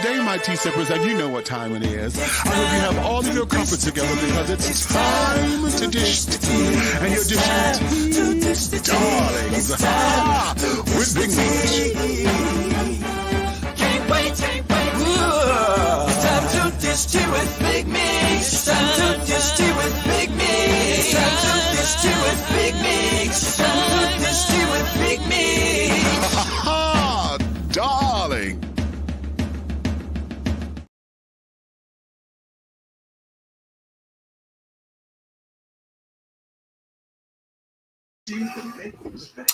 today, my tea sippers, and you know what time it is. I hope you have all of your crumpets together because it's time to dish tea. And you're dishing tea, darlings, with Big Meat. Can't wait. It's time to dish tea with Big Meat. It's time to dish tea with Big Meat. It's time to dish tea with Big Meat. It's time to dish tea with Big Meat. Darling.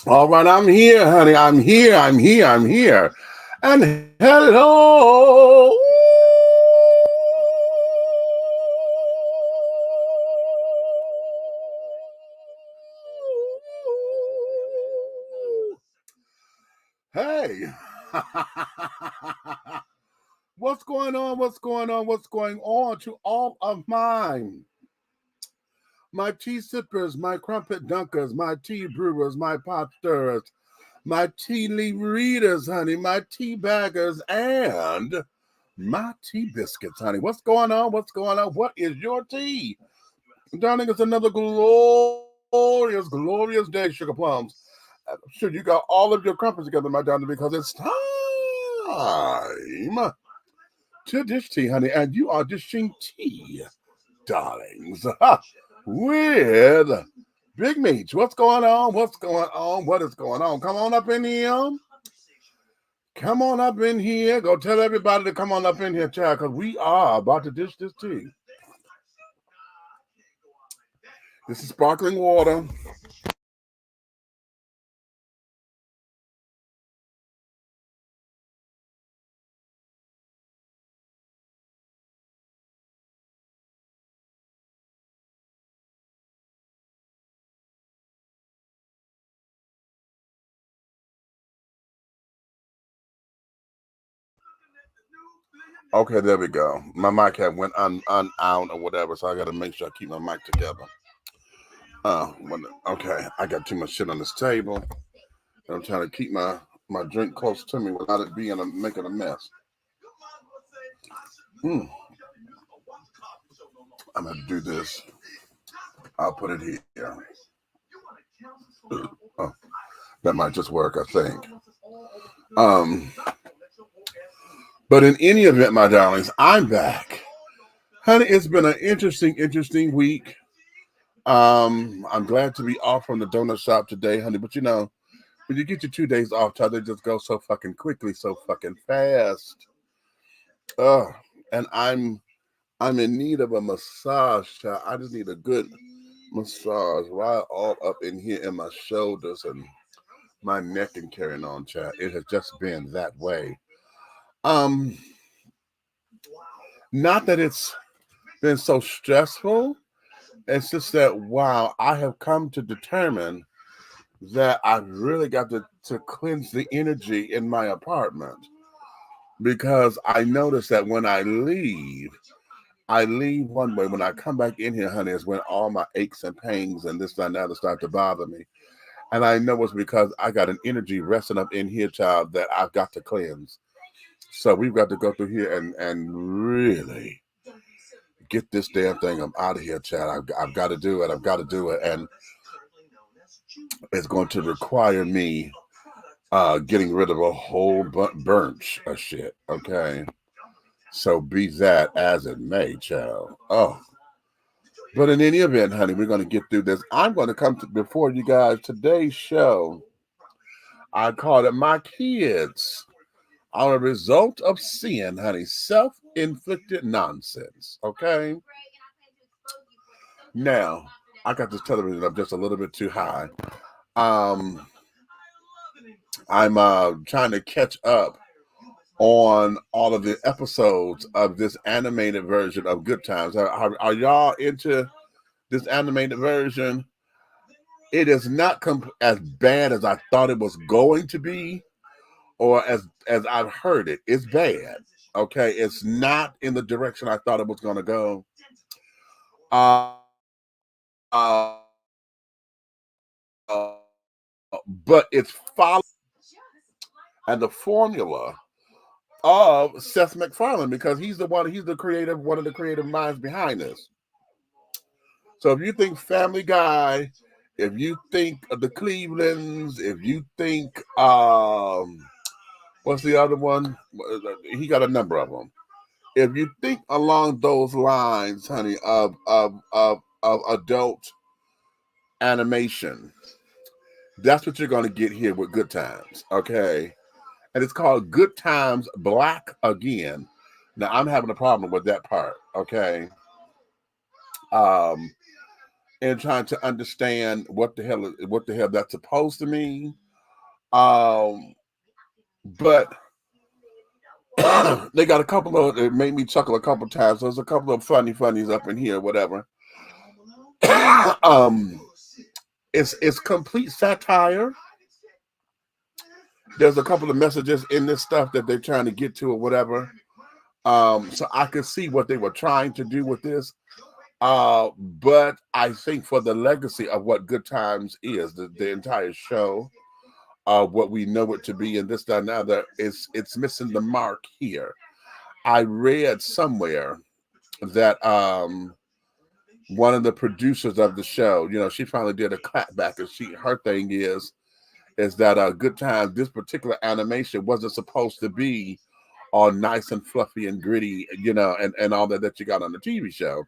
All right, I'm here, honey. I'm here. And hello. Hey. What's going on to all of mine? My tea sippers, my crumpet dunkers, my tea brewers, my pot stirrers, my tea leaf readers, honey, my tea baggers, and my tea biscuits, honey. What's going on? What is your tea? Darling, it's another glorious day, sugar plums. I'm sure you got all of your crumpets together, my darling, because it's time to dish tea, honey, and you are dishing tea, darlings, with Big Meat. What's going on? What is going on? Come on up in here. Go tell everybody to come on up in here, child, because we are about to dish this tea. This is sparkling water. Okay, there we go. My mic had went out or whatever, so I got to make sure I keep my mic together. Okay, I got too much shit on this table. I'm trying to keep my drink close to me without it making a mess. I'm going to do this. I'll put it here. Oh, that might just work, I think. But in any event, my darlings, I'm back. Honey, it's been an interesting week. I'm glad to be off from the donut shop today, honey. But you know, when you get your 2 days off, child, they just go so fucking quickly, so fucking fast. And I'm in need of a massage, child. I just need a good massage right all up in here in my shoulders and my neck and carrying on, child. It has just been that way. Not that it's been so stressful. It's just that, wow, I have come to determine that I've really got to cleanse the energy in my apartment, because I notice that when I leave one way. When I come back in here, honey, is when all my aches and pains and this and that start to bother me. And I know it's because I got an energy resting up in here, child, that I've got to cleanse. So we've got to go through here and really get this damn thing out of here, child. I've got to do it. And it's going to require me getting rid of a whole bunch of shit, okay? So be that as it may, child. Oh. But in any event, honey, we're going to get through this. I'm going to come before you guys today's show. I call it My Kids Are a Result of Sin, honey. Self-inflicted nonsense, okay? Now, I got this television up just a little bit too high. I'm trying to catch up on all of the episodes of this animated version of Good Times. Are y'all into this animated version? It is not as bad as I thought it was going to be, or as I've heard it. It's bad. Okay, it's not in the direction I thought it was going to go. But it's following, and the formula of Seth MacFarlane, because he's one of the creative minds behind this. So if you think Family Guy, if you think of the Clevelands, if you think what's the other one? He got a number of them. If you think along those lines, honey, of adult animation, that's what you're going to get here with Good Times, okay? And it's called Good Times Black Again. Now I'm having a problem with that part, okay? And trying to understand what the hell that's supposed to mean. But they got a couple of, it made me chuckle a couple times. There's a couple of funnies up in here, whatever. It's complete satire. There's a couple of messages in this stuff that they're trying to get to or whatever. So I could see what they were trying to do with this. But I think for the legacy of what Good Times is, the entire show, what we know it to be, and this, that, and other, it's missing the mark here. I read somewhere that one of the producers of the show, she finally did a clapback, and her thing is that Good Times, this particular animation wasn't supposed to be all nice and fluffy and gritty, and all that you got on the TV show,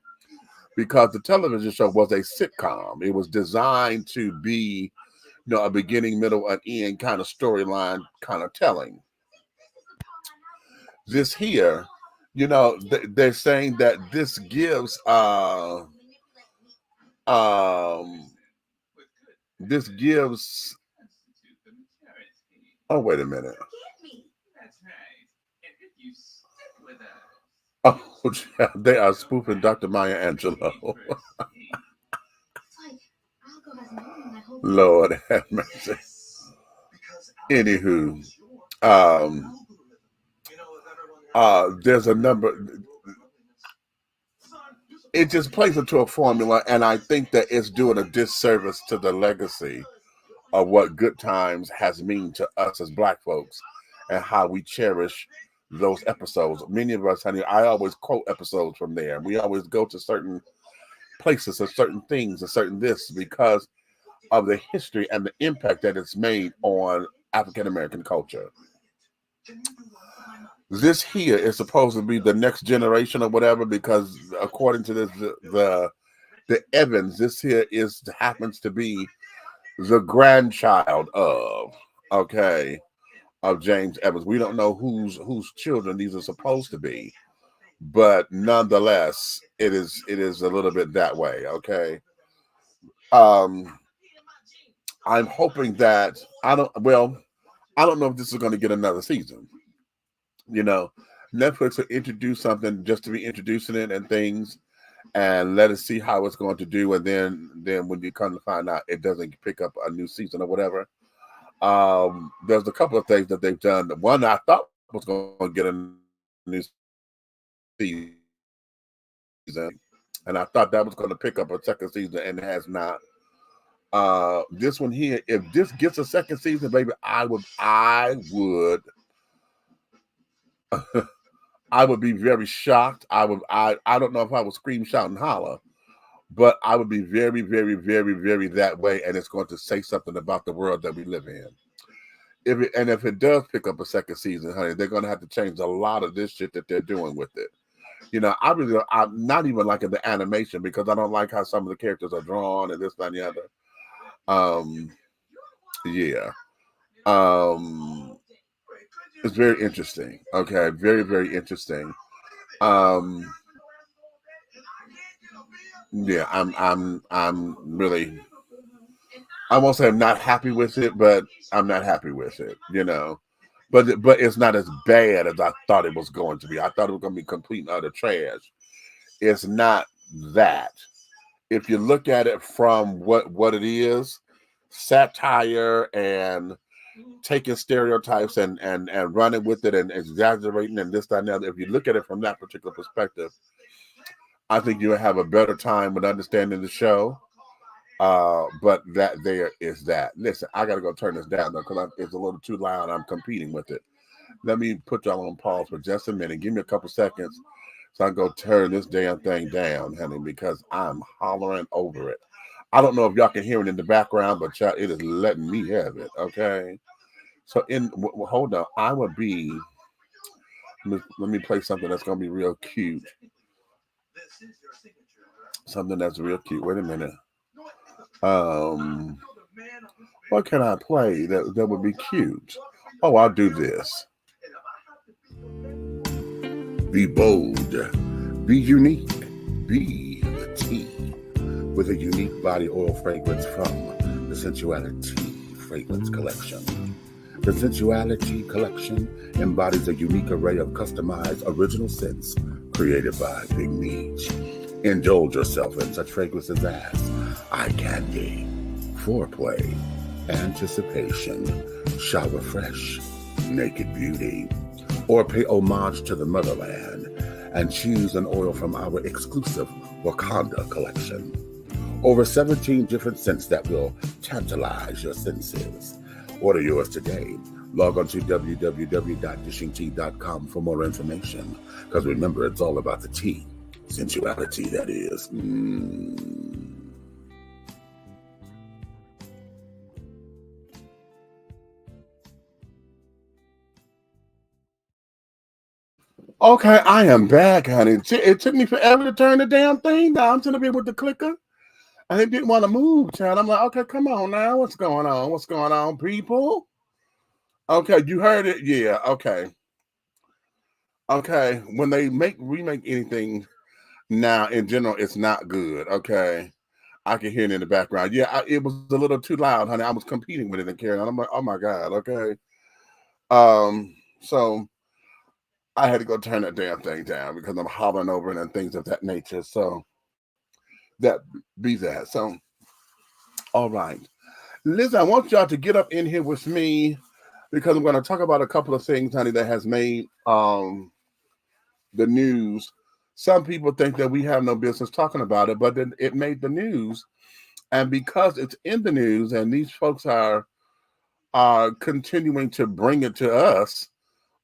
because the television show was a sitcom. It was designed to be, a beginning, middle, and end kind of storyline kind of telling. This here, they're saying that this gives oh, wait a minute. Oh, they are spoofing Dr. Maya Angelou. Lord have mercy. Anywho, there's a number. It just plays into a formula, and I think that it's doing a disservice to the legacy of what Good Times has mean to us as Black folks, and how we cherish those episodes. Many of us, honey, I always quote episodes from there. We always go to certain places or certain things or certain this because of the history and the impact that it's made on African American culture. This here is supposed to be the next generation or whatever, because according to this, the Evans, this here happens to be the grandchild of James Evans. We don't know whose children these are supposed to be, but nonetheless, it is a little bit that way. Okay. I'm hoping that I don't know if this is going to get another season. Netflix will introduce something just to be introducing it and things, and let us see how it's going to do. And then when you come to find out it doesn't pick up a new season or whatever, there's a couple of things that they've done. The one I thought was going to get a new season, and I thought that was going to pick up a second season, and it has not. This one here, if this gets a second season, baby, I would I would be very shocked. I don't know if I would scream, shout, and holler, but I would be very, very, very, very that way, and it's going to say something about the world that we live in. If it does pick up a second season, honey, they're going to have to change a lot of this shit that they're doing with it. I'm not even liking the animation, because I don't like how some of the characters are drawn and this, that, and the other. Yeah. It's very interesting. Okay, very, very interesting. Yeah, I'm really, I won't say I'm not happy with it, but I'm not happy with it, But it's not as bad as I thought it was going to be. I thought it was going to be complete and utter trash. It's not that. If you look at it from what it is, satire and taking stereotypes and running with it and exaggerating and this, that, and the other. If you look at it from that particular perspective, I think you'll have a better time with understanding the show. But that there is that. Listen, I got to go turn this down though, because it's a little too loud. I'm competing with it. Let me put y'all on pause for just a minute. Give me a couple seconds so I can go turn this damn thing down, honey, because I'm hollering over it. I don't know if y'all can hear it in the background, but y'all, it is letting me have it, okay? So hold on. I would be, let me play something that's going to be real cute. Something that's real cute. Wait a minute. What can I play that would be cute? Oh, I'll do this. Be bold, be unique, be the tea with a unique body oil fragrance from the Sensuality Fragrance Collection. The Sensuality Collection embodies a unique array of customized original scents created by Big Meech. Indulge yourself in such fragrances as eye candy, foreplay, anticipation, shower fresh, naked beauty, or pay homage to the motherland and choose an oil from our exclusive Wakanda collection. Over 17 different scents that will tantalize your senses. Order yours today. Log on to www.dishingtea.com for more information. Because remember, it's all about the tea. Sensuality, that is. Okay, I am back, honey. It took me forever to turn the damn thing down. I'm trying to be with the clicker. And it didn't want to move, child. I'm like, okay, come on now. What's going on? What's going on, people? Okay, you heard it? Yeah, okay. Okay, when they remake anything now, in general, it's not good, okay? I can hear it in the background. Yeah, it was a little too loud, honey. I was competing with it and carrying on. I'm like, oh my God, okay. So I had to go turn that damn thing down because I'm hollering over it and things of that nature. So that be that. So, all right. Listen, I want y'all to get up in here with me because I'm going to talk about a couple of things, honey, that has made the news. Some people think that we have no business talking about it, but then it made the news. And because it's in the news and these folks are continuing to bring it to us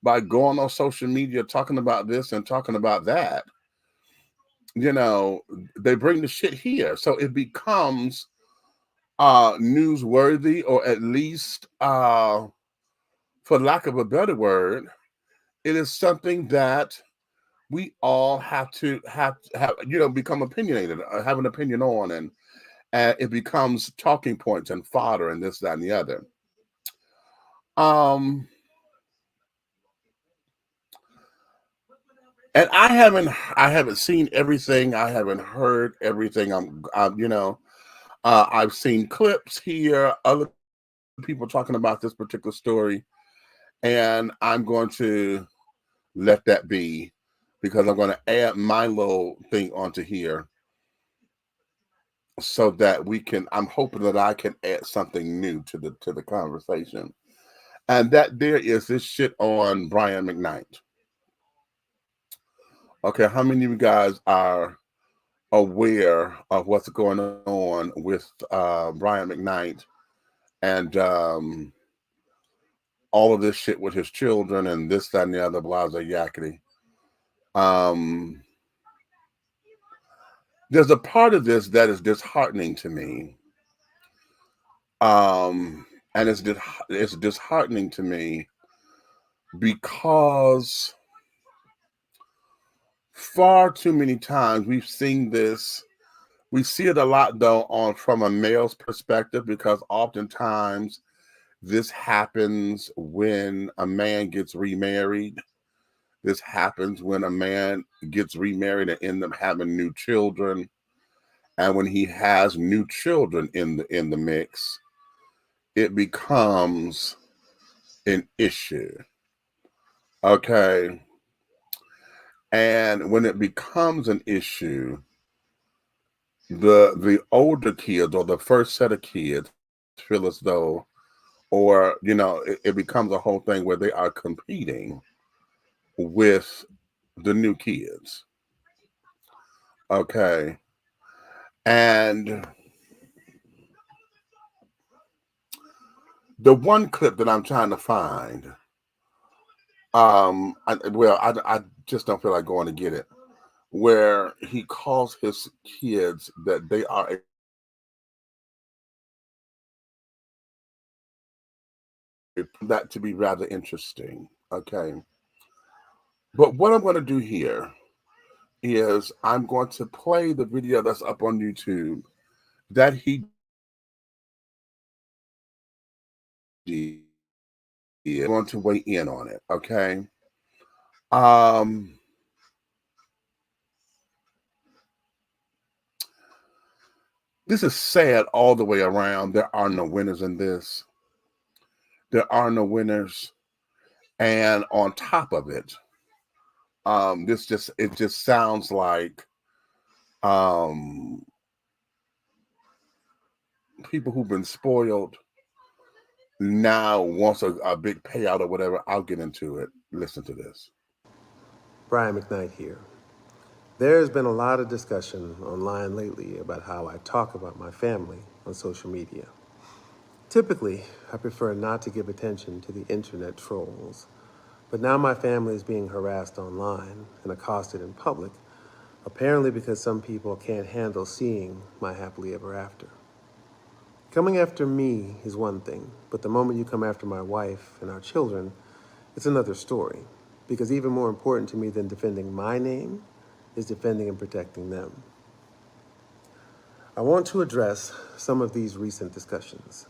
by going on social media, talking about this and talking about that, you know, they bring the shit here. So it becomes newsworthy, or at least, for lack of a better word, it is something that we all have to have become opinionated, have an opinion on, and it becomes talking points and fodder and this, that, and the other. And I haven't seen everything. I haven't heard everything. I've seen clips here, other people talking about this particular story, and I'm going to let that be because I'm going to add my little thing onto here so that I'm hoping that I can add something new to the conversation. And that there is this shit on Brian McKnight. Okay, how many of you guys are aware of what's going on with Brian McKnight and all of this shit with his children and this, that, and the other, blah, blah, yakety? There's a part of this that is disheartening to me. And it's disheartening to me because far too many times we've seen this. We see it a lot though from a male's perspective, because oftentimes this happens when a man gets remarried. This happens when a man gets remarried and ends up having new children. And when he has new children in the mix, it becomes an issue. Okay. And when it becomes an issue, the older kids or the first set of kids feel as though, or it becomes a whole thing where they are competing with the new kids. Okay. And the one clip that I'm trying to find, I just don't feel like going to get it. Where he calls his kids that they are that to be rather interesting. Okay. But what I'm going to do here is I'm going to play the video that's up on YouTube that he did. I'm going to weigh in on it. Okay. This is sad all the way around. There are no winners in this. There are no winners. And on top of it, it just sounds like people who've been spoiled now wants a big payout or whatever. I'll get into it. Listen to this. Brian McKnight here. There's been a lot of discussion online lately about how I talk about my family on social media. Typically, I prefer not to give attention to the internet trolls, but now my family is being harassed online and accosted in public, apparently because some people can't handle seeing my happily ever after. Coming after me is one thing, but the moment you come after my wife and our children, it's another story, because even more important to me than defending my name is defending and protecting them. I want to address some of these recent discussions.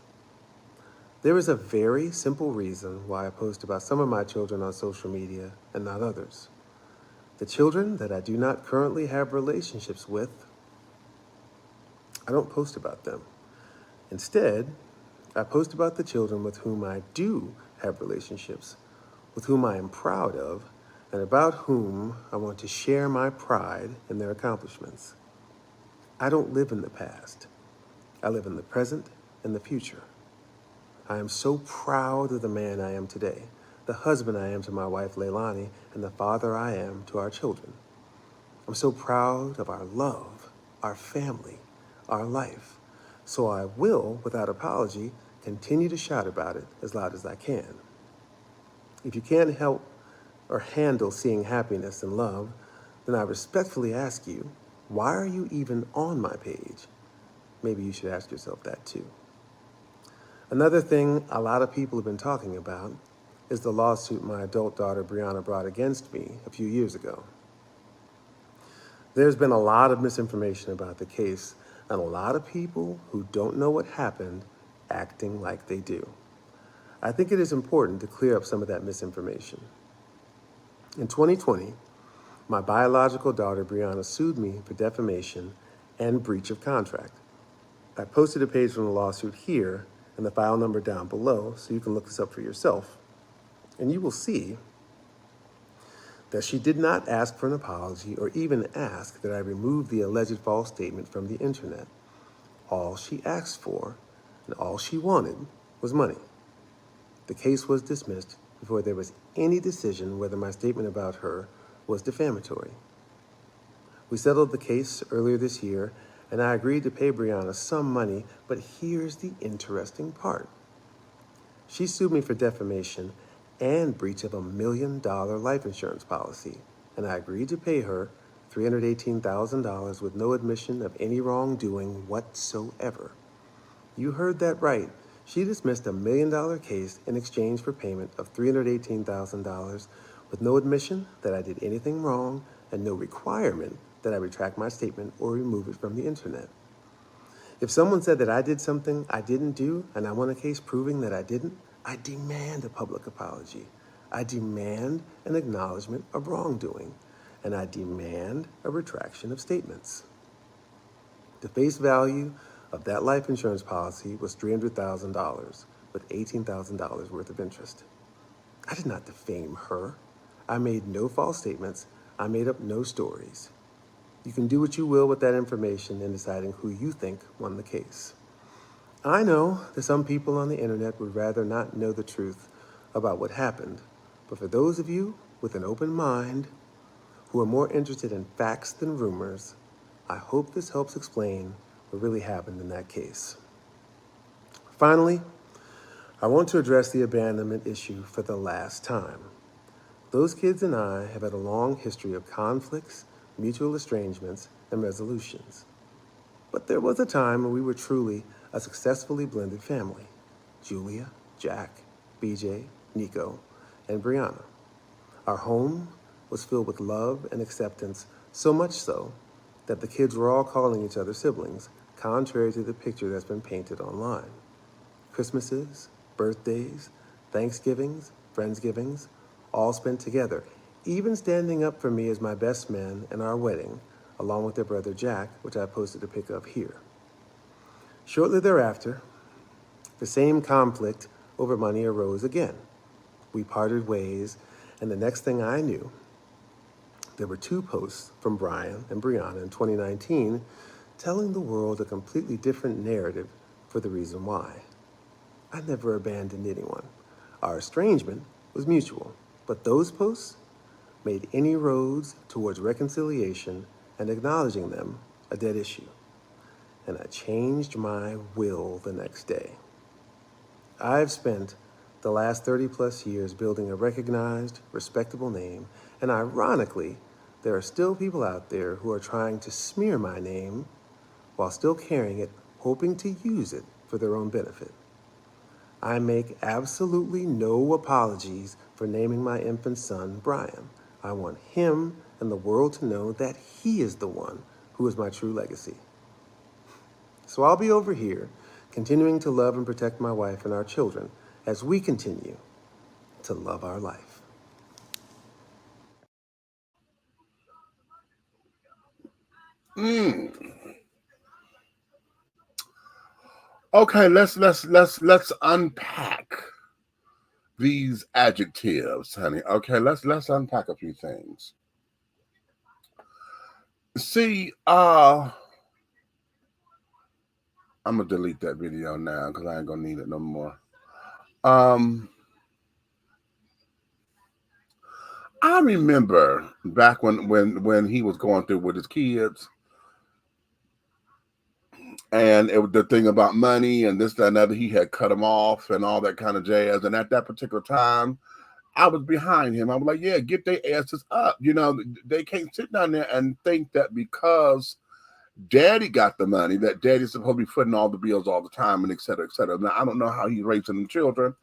There is a very simple reason why I post about some of my children on social media and not others. The children that I do not currently have relationships with, I don't post about them. Instead, I post about the children with whom I do have relationships, with whom I am proud of, and about whom I want to share my pride in their accomplishments. I don't live in the past. I live in the present and the future. I am so proud of the man I am today, the husband I am to my wife Leilani, and the father I am to our children. I'm so proud of our love, our family, our life. So I will, without apology, continue to shout about it as loud as I can. If you can't help or handle seeing happiness and love, then I respectfully ask you, why are you even on my page? Maybe you should ask yourself that too. Another thing a lot of people have been talking about is the lawsuit my adult daughter Brianna brought against me a few years ago. There's been a lot of misinformation about the case and a lot of people who don't know what happened acting like they do. I think it is important to clear up some of that misinformation. In 2020, my biological daughter Brianna sued me for defamation and breach of contract. I posted a page from the lawsuit here and the file number down below so you can look this up for yourself. And you will see that she did not ask for an apology or even ask that I remove the alleged false statement from the internet. All she asked for and all she wanted was money. The case was dismissed before there was any decision whether my statement about her was defamatory. We settled the case earlier this year, and I agreed to pay Brianna some money, but here's the interesting part. She sued me for defamation and breach of $1 million life insurance policy, and I agreed to pay her $318,000 with no admission of any wrongdoing whatsoever. You heard that right. She dismissed a $1 million case in exchange for payment of $318,000 with no admission that I did anything wrong and no requirement that I retract my statement or remove it from the internet. If someone said that I did something I didn't do and I won a case proving that I didn't, I demand a public apology. I demand an acknowledgement of wrongdoing, and I demand a retraction of statements. The face value of that life insurance policy was $300,000 with $18,000 worth of interest. I did not defame her. I made no false statements. I made up no stories. You can do what you will with that information in deciding who you think won the case. I know that some people on the internet would rather not know the truth about what happened, but for those of you with an open mind who are more interested in facts than rumors, I hope this helps explain what really happened in that case. Finally, I want to address the abandonment issue for the last time. Those kids and I have had a long history of conflicts, mutual estrangements, and resolutions. But there was a time when we were truly a successfully blended family. Julia, Jack, BJ, Nico, and Brianna. Our home was filled with love and acceptance, so much so that the kids were all calling each other siblings, contrary to the picture that's been painted online. Christmases, birthdays, Thanksgivings, Friendsgivings, all spent together, even standing up for me as my best man in our wedding, along with their brother Jack, which I posted a pic of here. Shortly thereafter, the same conflict over money arose again. We parted ways, and the next thing I knew, there were 2 posts from Brian and Brianna in 2019 telling the world a completely different narrative for the reason why. I never abandoned anyone. Our estrangement was mutual, but those posts made any roads towards reconciliation and acknowledging them a dead issue. And I changed my will the next day. I've spent the last 30 plus years building a recognized, respectable name, and ironically, there are still people out there who are trying to smear my name while still carrying it, hoping to use it for their own benefit. I make absolutely no apologies for naming my infant son Brian. I want him and the world to know that he is the one who is my true legacy. So I'll be over here, continuing to love and protect my wife and our children as we continue to love our life. Okay, let's unpack these adjectives, honey. Okay, let's unpack a few things. See, I'm gonna delete that video now because I ain't gonna need it no more. I remember back when he was going through with his kids, and it was the thing about money and this, that, and other. He had cut him off and all that kind of jazz. And at that particular time, I was behind him. I was like, yeah, get their asses up. You know, they can't sit down there and think that because daddy got the money, that daddy's supposed to be footing all the bills all the time, and et cetera, et cetera. Now, I don't know how he's raising the children.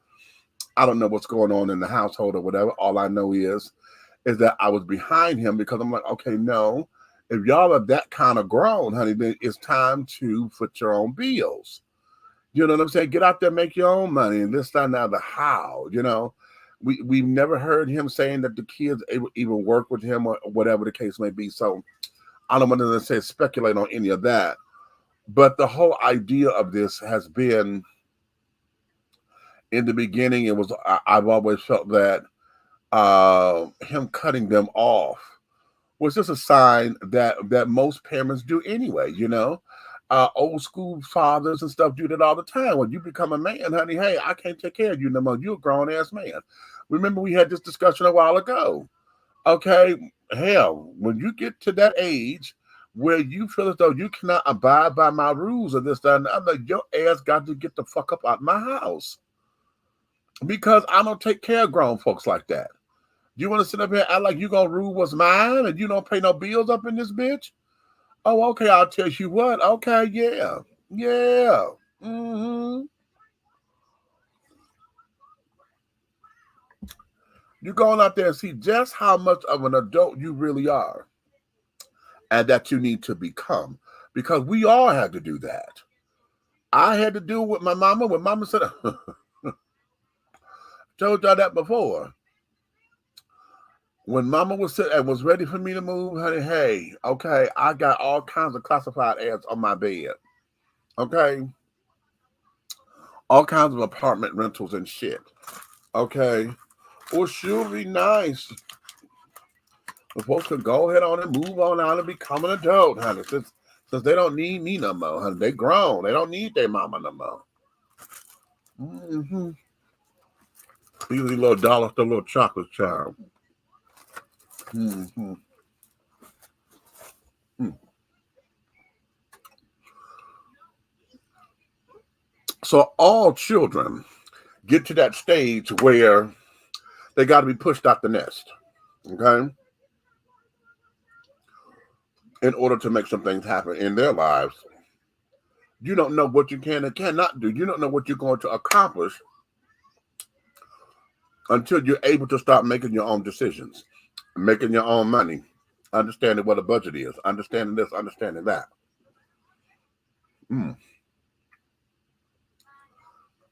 I don't know what's going on in the household or whatever. All I know is that I was behind him because I'm like, okay, no, if y'all are that kind of grown, honey, then it's time to foot your own bills. You know what I'm saying? Get out there, make your own money, and this, that, and the how, you know. We've never heard him saying that the kids even work with him or whatever the case may be. So I don't want to say speculate on any of that. But the whole idea of this has been, in the beginning, it was, I've always felt that him cutting them off was just a sign that most parents do anyway, you know. Old school fathers and stuff do that all the time. When you become a man, honey, hey, I can't take care of you no more. You're a grown-ass man. Remember we had this discussion a while ago. Okay, hell, when you get to that age where you feel as though you cannot abide by my rules or this, that, and the other, your ass got to get the fuck up out of my house. Because I don't take care of grown folks like that. You want to sit up here and act like you going to rule what's mine and you don't pay no bills up in this bitch? Oh, okay, I'll tell you what. Okay, yeah. Yeah. You're going out there and see just how much of an adult you really are and that you need to become. Because we all had to do that. I had to do it with my mama when mama said, told y'all that before. When mama was sitting and was ready for me to move, honey, hey, okay, I got all kinds of classified ads on my bed. Okay? All kinds of apartment rentals and shit. Okay? Well, sure be nice. The folks can go ahead on and move on out and become an adult, honey. Since they don't need me no more, honey. They grown. They don't need their mama no more. These little dollars, the little chocolate charm. So all children get to that stage where They got to be pushed out the nest, okay, in order to make some things happen in their lives. You don't know what you can and cannot do. You don't know what you're going to accomplish until you're able to start making your own decisions, making your own money, understanding what a budget is, understanding this, understanding that.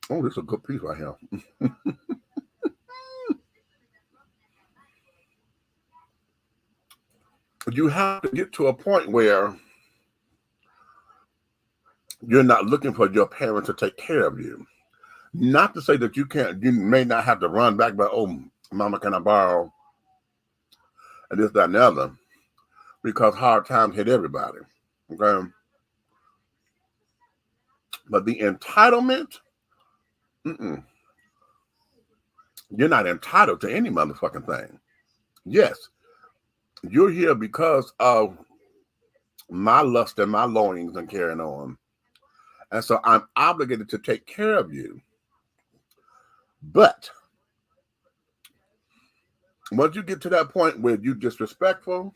Oh, this is a good piece right here. You have to get to a point where you're not looking for your parents to take care of you. Not to say that you may not have to run back, but, oh, mama, can I borrow? And this, that, and the other. Because hard times hit everybody. Okay? But the entitlement, you're not entitled to any motherfucking thing. Yes, you're here because of my lust and my longings and carrying on. And so I'm obligated to take care of you. But once you get to that point where you're disrespectful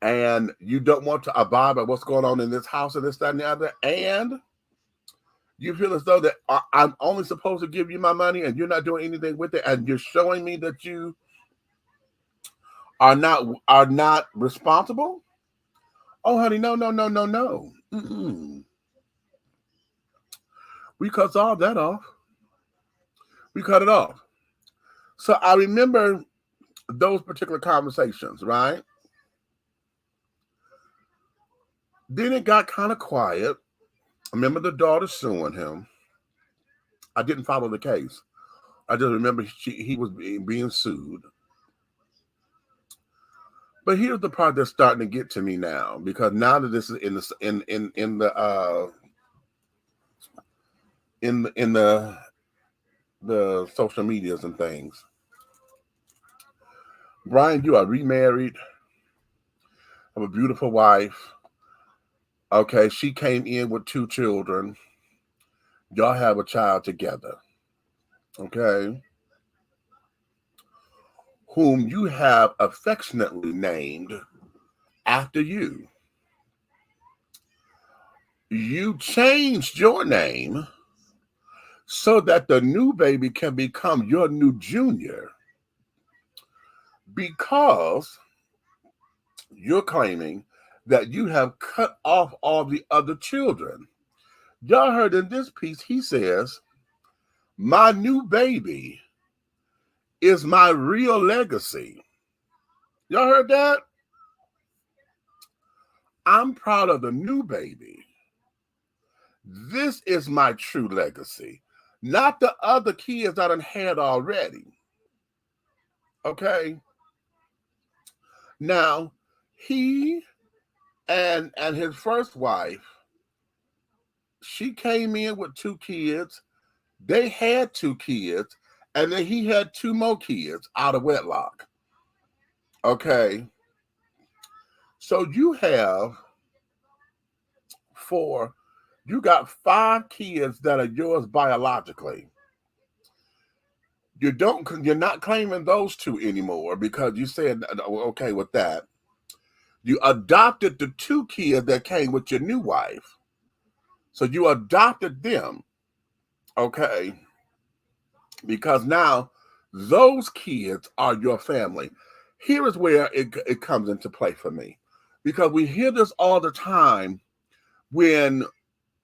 and you don't want to abide by what's going on in this house and this, that, and the other, and you feel as though that I'm only supposed to give you my money and you're not doing anything with it, and you're showing me that you are not responsible. Oh, honey, no. We cut all that off. We cut it off. So I remember those particular conversations, right? Then it got kind of quiet. I remember the daughter suing him. I didn't follow the case. I just remember he was being sued. But here's the part that's starting to get to me now, because now that this is in the social medias and things. Brian, you are remarried, have a beautiful wife. Okay, she came in with 2 children. Y'all have a child together. Okay. Whom you have affectionately named after you. You changed your name so that the new baby can become your new junior, because you're claiming that you have cut off all the other children. Y'all heard in this piece, he says, my new baby is my real legacy. Y'all heard that? I'm proud of the new baby. This is my true legacy, not the other kids that I had already. Okay? Now, he and his first wife, she came in with 2 kids. They had 2 kids, and then he had 2 more kids out of wedlock. Okay? So you got 5 kids that are yours biologically. You're not claiming those 2 anymore because you said okay with that. You adopted the 2 kids that came with your new wife. So you adopted them. Okay. Because now those kids are your family. Here is where it comes into play for me. Because we hear this all the time when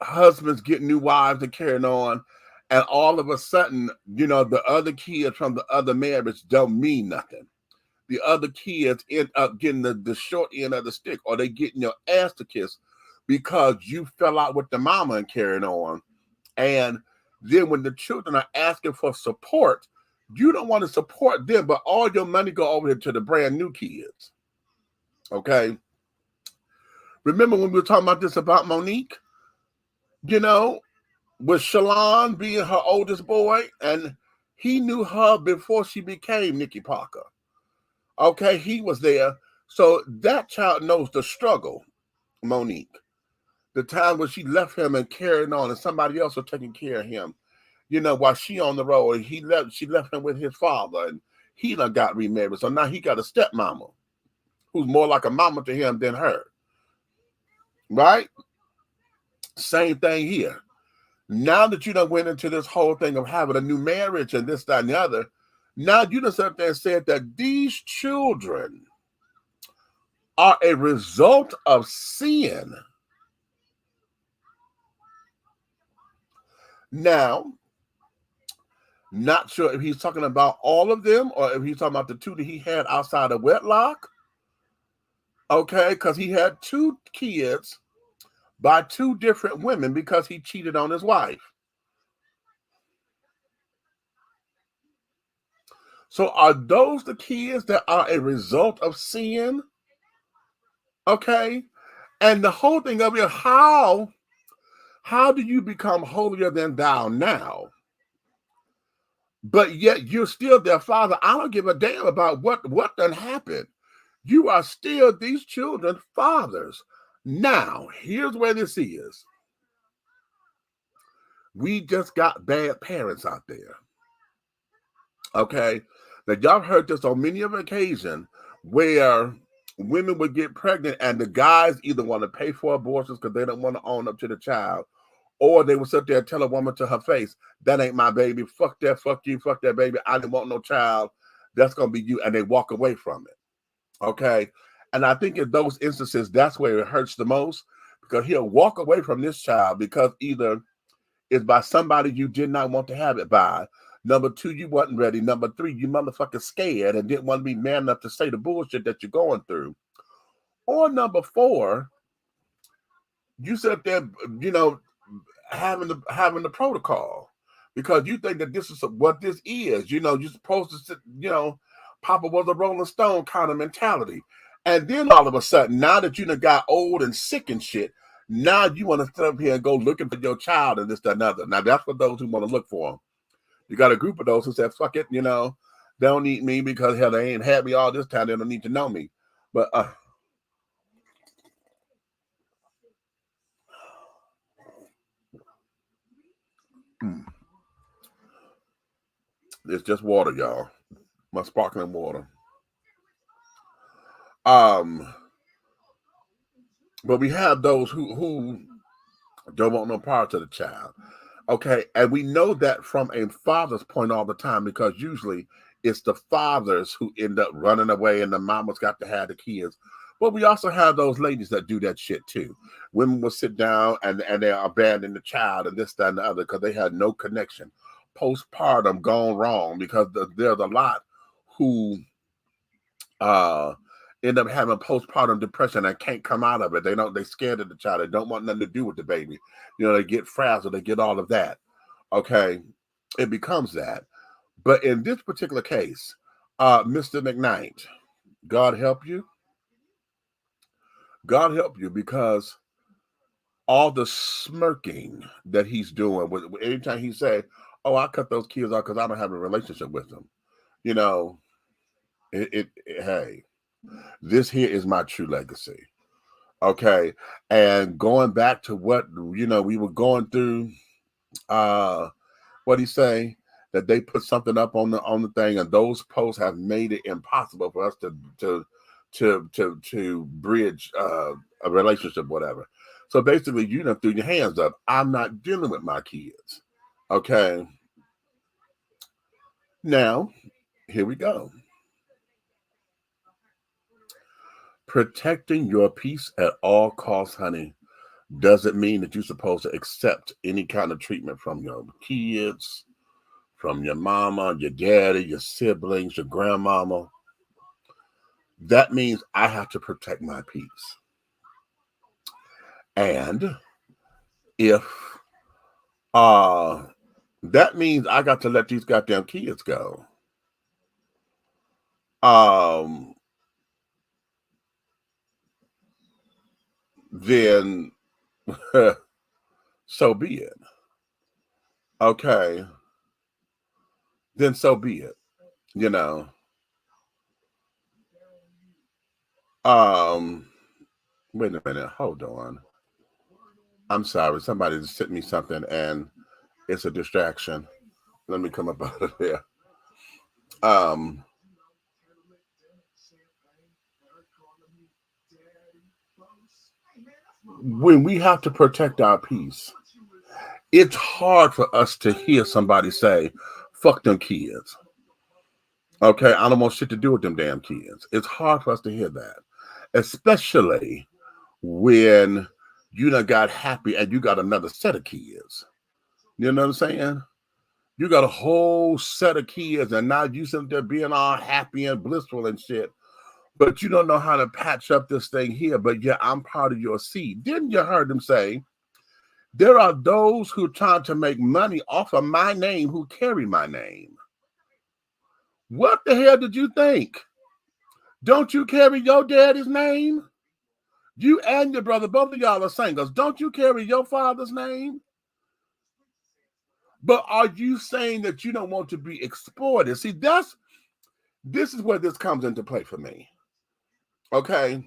husbands get new wives and carrying on, and all of a sudden, the other kids from the other marriage don't mean nothing. The other kids end up getting the short end of the stick, or they getting your ass to kiss because you fell out with the mama and carrying on. And then when the children are asking for support, you don't want to support them, but all your money go over here to the brand new kids. Okay? Remember when we were talking about this about Monique? With Shalon being her oldest boy, and he knew her before she became Nikki Parker. Okay, he was there. So that child knows the struggle, Monique. The time when she left him and carried on, and somebody else was taking care of him. you know, while she on the road, and she left him with his father, and he done got remarried. So now he got a stepmama who's more like a mama to him than her. Right? Same thing here. Now that you done went into this whole thing of having a new marriage and this, that, and the other, now you done sat there and said that these children are a result of sin. Now, not sure if he's talking about all of them or if he's talking about the two that he had outside of wedlock. Okay, because he had 2 kids by 2 different women because he cheated on his wife. So are those the kids that are a result of sin? Okay. And the whole thing of it, how do you become holier than thou now? But yet you're still their father. I don't give a damn about what done happened. You are still these children's fathers. Now, here's where this is. We just got bad parents out there. Okay? Now, y'all heard this on many of occasions where women would get pregnant and the guys either want to pay for abortions because they don't want to own up to the child, or they would sit there and tell a woman to her face, that ain't my baby. Fuck that, fuck you, fuck that baby. I didn't want no child. That's going to be you. And they walk away from it. Okay? And I think in those instances, that's where it hurts the most, because he'll walk away from this child because either it's by somebody you did not want to have it by. Number 2, you wasn't ready. Number 3, you motherfucking scared and didn't want to be man enough to say the bullshit that you're going through. Or number 4, you sit there, you know, having the protocol because you think that this is what this is. You know, you're supposed to sit, you know, Papa was a Rolling Stone kind of mentality. And then all of a sudden, now that you done got old and sick and shit, now you want to sit up here and go looking for your child and this, that, and other. Now that's for those who want to look for them. You got a group of those who said, fuck it, you know, they don't need me because hell, they ain't had me all this time. They don't need to know me. But it's just water, y'all. My sparkling water. But we have those who don't want no part of the child. Okay, and we know that from a father's point all the time, because usually it's the fathers who end up running away and the mamas got to have the kids. But we also have those ladies that do that shit too. Women will sit down and they abandon the child and this, that, and the other because they had no connection. Postpartum gone wrong because there's a lot who end up having postpartum depression and can't come out of it. They scared of the child. They don't want nothing to do with the baby. You know, they get frazzled, they get all of that. Okay. It becomes that. But in this particular case, Mr. McKnight, God help you. God help you, because all the smirking that he's doing with anytime he say, oh, I cut those kids off because I don't have a relationship with them. You know, hey, this here is my true legacy. Okay. And going back to what, you know, we were going through, what he say, that they put something up on the thing, and those posts have made it impossible for us to bridge a relationship, whatever. So basically, you done threw your hands up. I'm not dealing with my kids. Okay. Now, here we go. Protecting your peace at all costs, honey, doesn't mean that you're supposed to accept any kind of treatment from your kids, from your mama, your daddy, your siblings, your grandmama. That means I have to protect my peace. And if that means I got to let these goddamn kids go, then so be it. Okay. Then so be it. You know. Wait a minute. Hold on. I'm sorry. Somebody just sent me something and it's a distraction. Let me come up out of there. When we have to protect our peace, it's hard for us to hear somebody say, fuck them kids. Okay, I don't want shit to do with them damn kids. It's hard for us to hear that, especially when you done got happy and you got another set of kids. You know what I'm saying? You got a whole set of kids and now you sit there being all happy and blissful and shit, but you don't know how to patch up this thing here, but yeah, I'm part of your seed. Didn't you heard them say, there are those who try to make money off of my name who carry my name. What the hell did you think? Don't you carry your daddy's name? You and your brother, both of y'all are singers. Don't you carry your father's name? But are you saying that you don't want to be exploited? See, this is where this comes into play for me. Okay?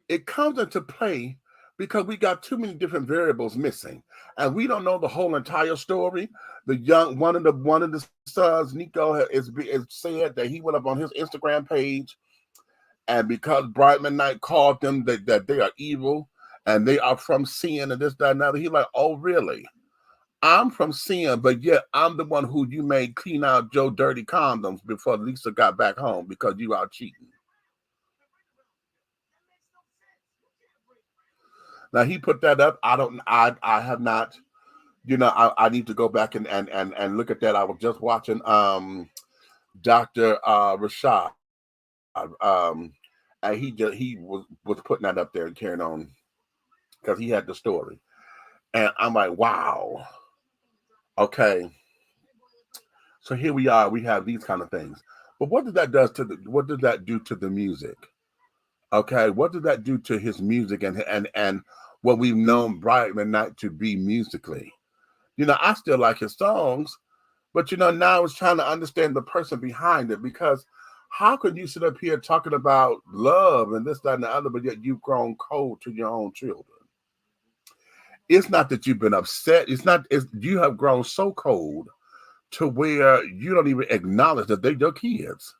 It comes into play because we got too many different variables missing, and we don't know the whole entire story. One of the sons, Nico, is said that he went up on his Instagram page, and because MCKNIGHT called them that they are evil and they are from sin and this, that, and other, he's like, oh, really? I'm from sin, but yet I'm the one who you made clean out your dirty condoms before Lisa got back home because you are cheating. Now he put that up. I have not, I need to go back and look at that. I was just watching Dr. Rashad. And he was putting that up there and carrying on because he had the story. And I'm like, wow. Okay. So here we are. We have these kind of things. But what does that do to the music? Okay, what does that do to his music and what we've known MCKNIGHT to be musically? I still like his songs, but now it's trying to understand the person behind it, because how can you sit up here talking about love and this, that, and the other, but yet you've grown cold to your own children? It's not that you've been upset. You have grown so cold to where you don't even acknowledge that they're your kids.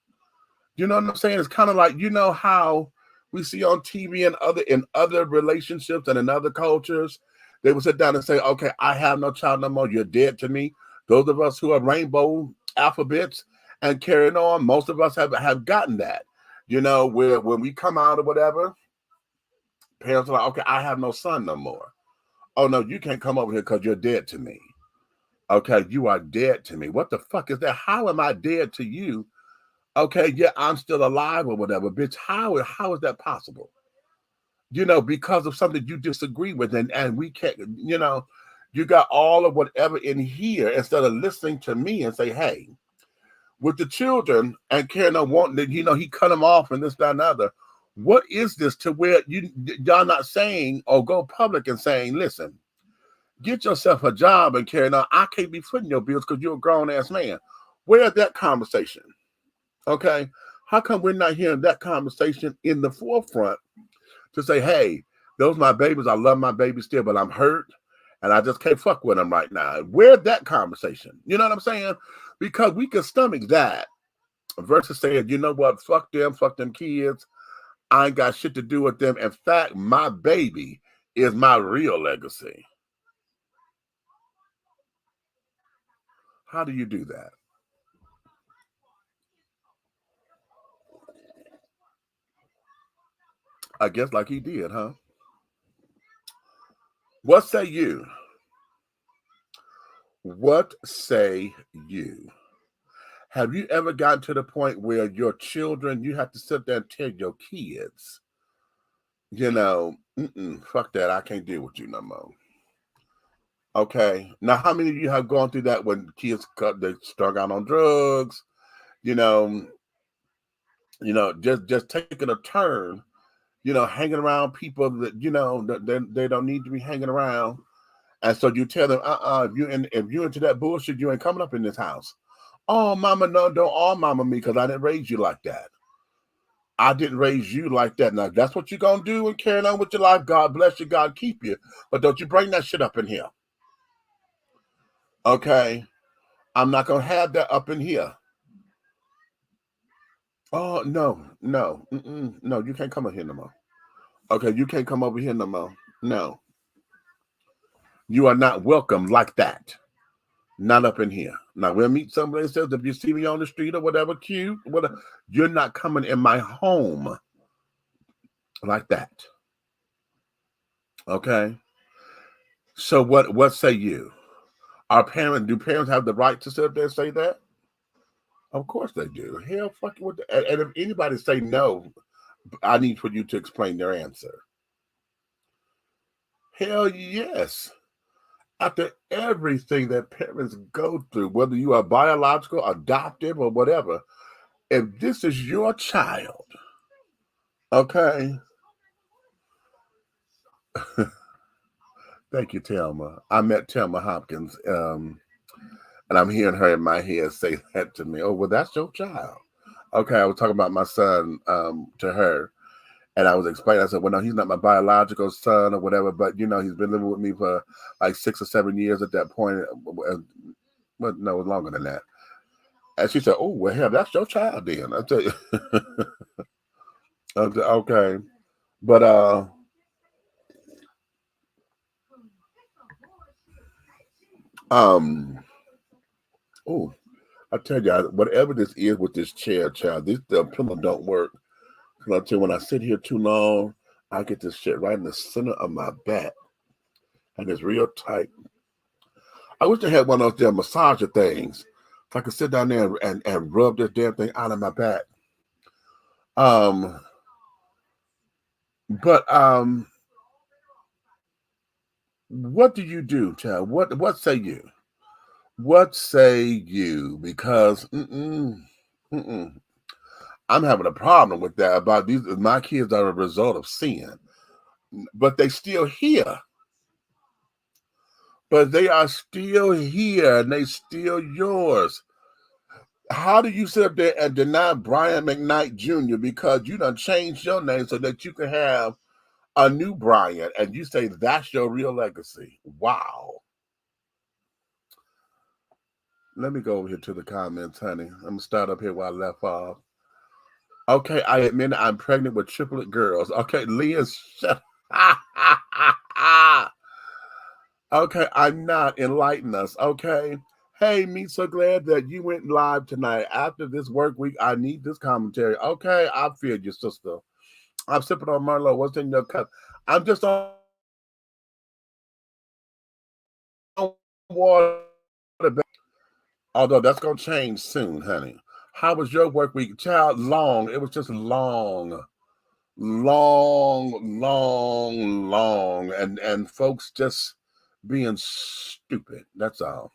You know what I'm saying? It's kind of like, how we see on TV and in other relationships and in other cultures, they would sit down and say, okay, I have no child no more. You're dead to me. Those of us who are rainbow alphabets and carrying on, most of us have gotten that, where when we come out or whatever, parents are like, okay, I have no son no more. Oh, no, you can't come over here because you're dead to me. Okay, you are dead to me. What the fuck is that? How am I dead to you? Okay, yeah, I'm still alive or whatever. Bitch, how is that possible? Because of something you disagree with, and we can't, you got all of whatever in here instead of listening to me and say, hey, with the children and Karen wanting that, he cut them off and this, that, and other. What is this to where y'all not saying or go public and saying, listen, get yourself a job and Karen, I can't be footing your bills because you're a grown ass man. Where's that conversation? Okay, how come we're not hearing that conversation in the forefront to say, hey, those are my babies. I love my babies still, but I'm hurt and I just can't fuck with them right now. Where's that conversation? You know what I'm saying? Because we can stomach that versus saying, you know what, fuck them kids. I ain't got shit to do with them. In fact, my baby is my real legacy. How do you do that? I guess like he did, huh? What say you? What say you? Have you ever gotten to the point where your children, you have to sit there and tell your kids, fuck that, I can't deal with you no more. Okay. Now, how many of you have gone through that when kids they strung out on drugs, just taking a turn, hanging around people that they don't need to be hanging around. And so you tell them, if you're into that bullshit, you ain't coming up in this house. Oh, mama, no, don't all mama me because I didn't raise you like that. I didn't raise you like that. Now, that's what you're going to do and carry on with your life. God bless you. God keep you. But don't you bring that shit up in here. Okay, I'm not gonna have that up in here. Oh no, no, no, you can't come over here no more. Okay, you can't come over here no more. No, you are not welcome like that. Not up in here. Now we'll meet someplace else. If you see me on the street or whatever, cute, whatever, you're not coming in my home like that. Okay. So what say you? Do parents have the right to sit up there and say that? Of course they do. Hell fucking with and if anybody say no, I need for you to explain their answer. Hell yes. After everything that parents go through, whether you are biological, adoptive, or whatever, if this is your child, okay. Thank you, Telma. I met Telma Hopkins, and I'm hearing her in my head say that to me. Oh, well, that's your child. Okay, I was talking about my son to her, and I was explaining. I said, well, no, he's not my biological son or whatever, but, he's been living with me for like 6 or 7 years at that point. Well, no, it was longer than that. And she said, oh, well, hell, that's your child then. I tell you. I said, okay. But, oh, I tell you, whatever this is with this chair, child, the pillow don't work. I tell you, when I sit here too long, I get this shit right in the center of my back, and it's real tight. I wish they had one of those damn massager things, so I could sit down there and rub this damn thing out of my back. But what do you do, child? What say you? What say you? Because I'm having a problem with that. About these, my kids are a result of sin, but they still here. But they are still here, and they still yours. How do you sit up there and deny Brian McKnight Jr. because you done changed your name so that you can have a new Brian, and you say that's your real legacy? Wow. Let me go over here to the comments, honey. I'm going to start up here where I left off. Okay, I admit I'm pregnant with triplet girls. Okay, Leah, shut Okay, I'm not. Enlighten us, okay? Hey, me so glad that you went live tonight. After this work week, I need this commentary. Okay, I feel you, sister. I'm sipping on Merlot. What's in your cup? I'm just on water. Although that's going to change soon, honey. How was your work week? Child, long. It was just long. And folks just being stupid. That's all.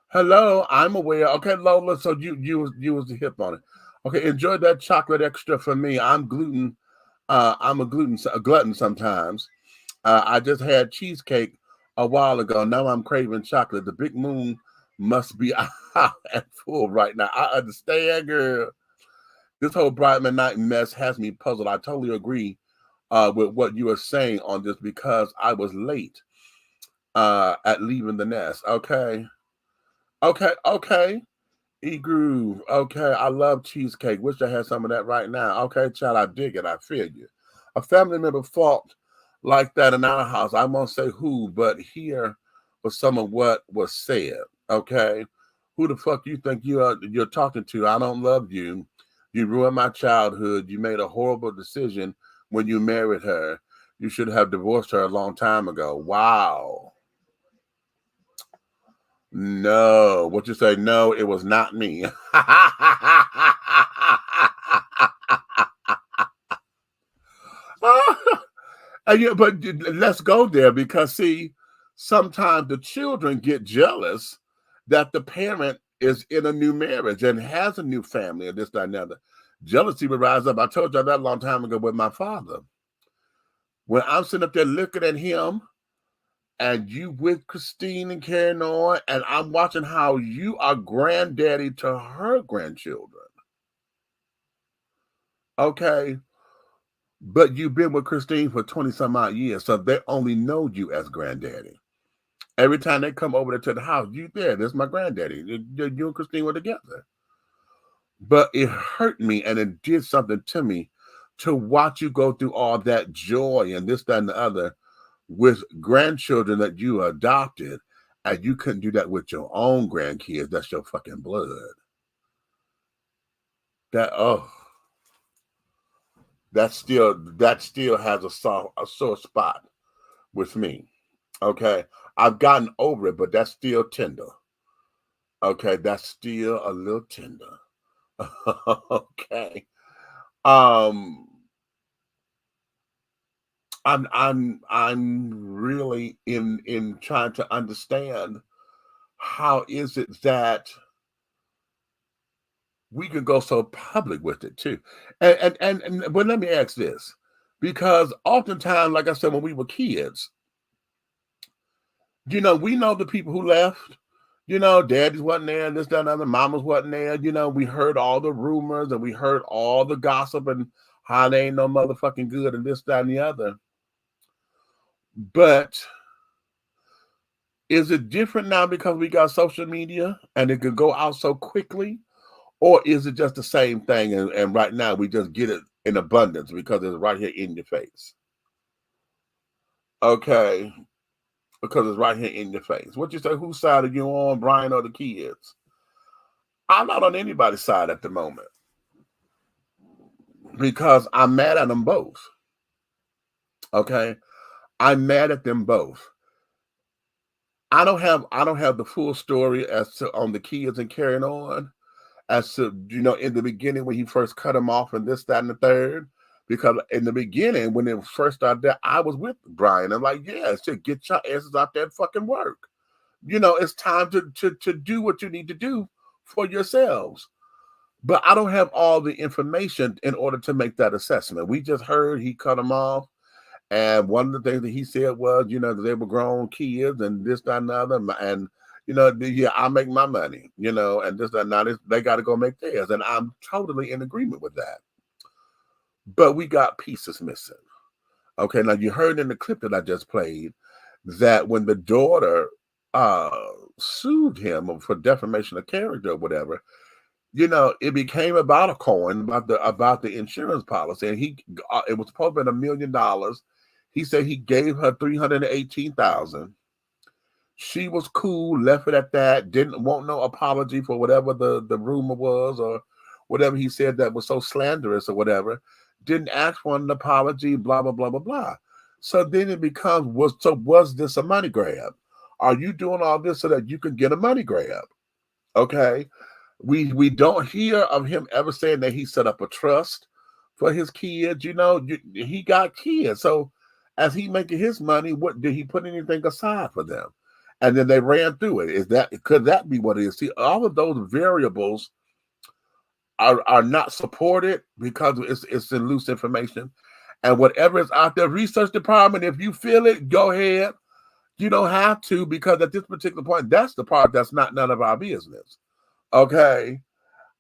Hello, I'm aware. Okay, Lola, so you was the hip on it. Okay, enjoy that chocolate extra for me. I'm a glutton sometimes. I just had cheesecake a while ago. Now I'm craving chocolate. The big moon must be out and full right now. I understand, girl. This whole Brian McKnight mess has me puzzled. I totally agree with what you are saying on this because I was late at leaving the nest. Okay. E-Groove. Okay, I love cheesecake. Wish I had some of that right now. Okay, child, I dig it. I feel you. A family member fought like that in our house. I won't say who, but here was some of what was said. Okay, who the fuck you think you're talking to? I don't love you. You ruined my childhood. You made a horrible decision when you married her. You should have divorced her a long time ago. Wow. No, what you say? No, it was not me. But let's go there because see, sometimes the children get jealous that the parent is in a new marriage and has a new family and this, that, and the other. Jealousy will rise up. I told you that a long time ago with my father. When I'm sitting up there looking at him and you with Christine and carrying on, and I'm watching how you are granddaddy to her grandchildren. Okay. But you've been with Christine for 20 some odd years, so they only know you as granddaddy. Every time they come over to the house, you there. This is my granddaddy. You and Christine were together. But it hurt me and it did something to me to watch you go through all that joy and this, that, and the other with grandchildren that you adopted, and you couldn't do that with your own grandkids. That's your fucking blood. That still has a sore spot with me. Okay, I've gotten over it, but that's still tender. Okay, that's still a little tender. Okay. I'm really in trying to understand how is it that we can go so public with it too. But let me ask this, because oftentimes, like I said, when we were kids, we know the people who left. Daddies wasn't there, this, that, and other, mamas wasn't there. We heard all the rumors and we heard all the gossip and how they ain't no motherfucking good and this, that, and the other. But is it different now because we got social media and it could go out so quickly? Or is it just the same thing and right now we just get it in abundance because it's right here in your face? Okay. Because it's right here in your face. What you say, whose side are you on, Brian or the kids? I'm not on anybody's side at the moment. Because I'm mad at them both. Okay? I'm mad at them both. I don't have the full story as to on the kids and carrying on. As to, in the beginning when he first cut him off and this, that, and the third. Because in the beginning, when it first started there, I was with Brian. I'm like, yeah, shit, get your asses out there and fucking work. It's time to do what you need to do for yourselves. But I don't have all the information in order to make that assessment. We just heard he cut him off. And one of the things that he said was, they were grown kids and this, that, and the other. And, yeah, I make my money, and this, that, and that. They got to go make theirs. And I'm totally in agreement with that. But we got pieces missing. Okay, now you heard in the clip that I just played that when the daughter sued him for defamation of character or whatever, it became about a coin, about the insurance policy, and it was supposed to be $1 million. He said he gave her $318,000. She was cool, left it at that, didn't want no apology for whatever the rumor was or whatever he said that was so slanderous or whatever. Didn't ask for an apology, blah, blah, blah, blah, blah. So then it becomes, was this a money grab? Are you doing all this so that you can get a money grab? Okay. We don't hear of him ever saying that he set up a trust for his kids. He got kids. So as he making his money, what did he put anything aside for them? And then they ran through it. Could that be what it is? See, all of those variables are not supported because it's in loose information. And whatever is out there, research department, if you feel it, go ahead. You don't have to, because at this particular point, that's the part that's not none of our business. Okay.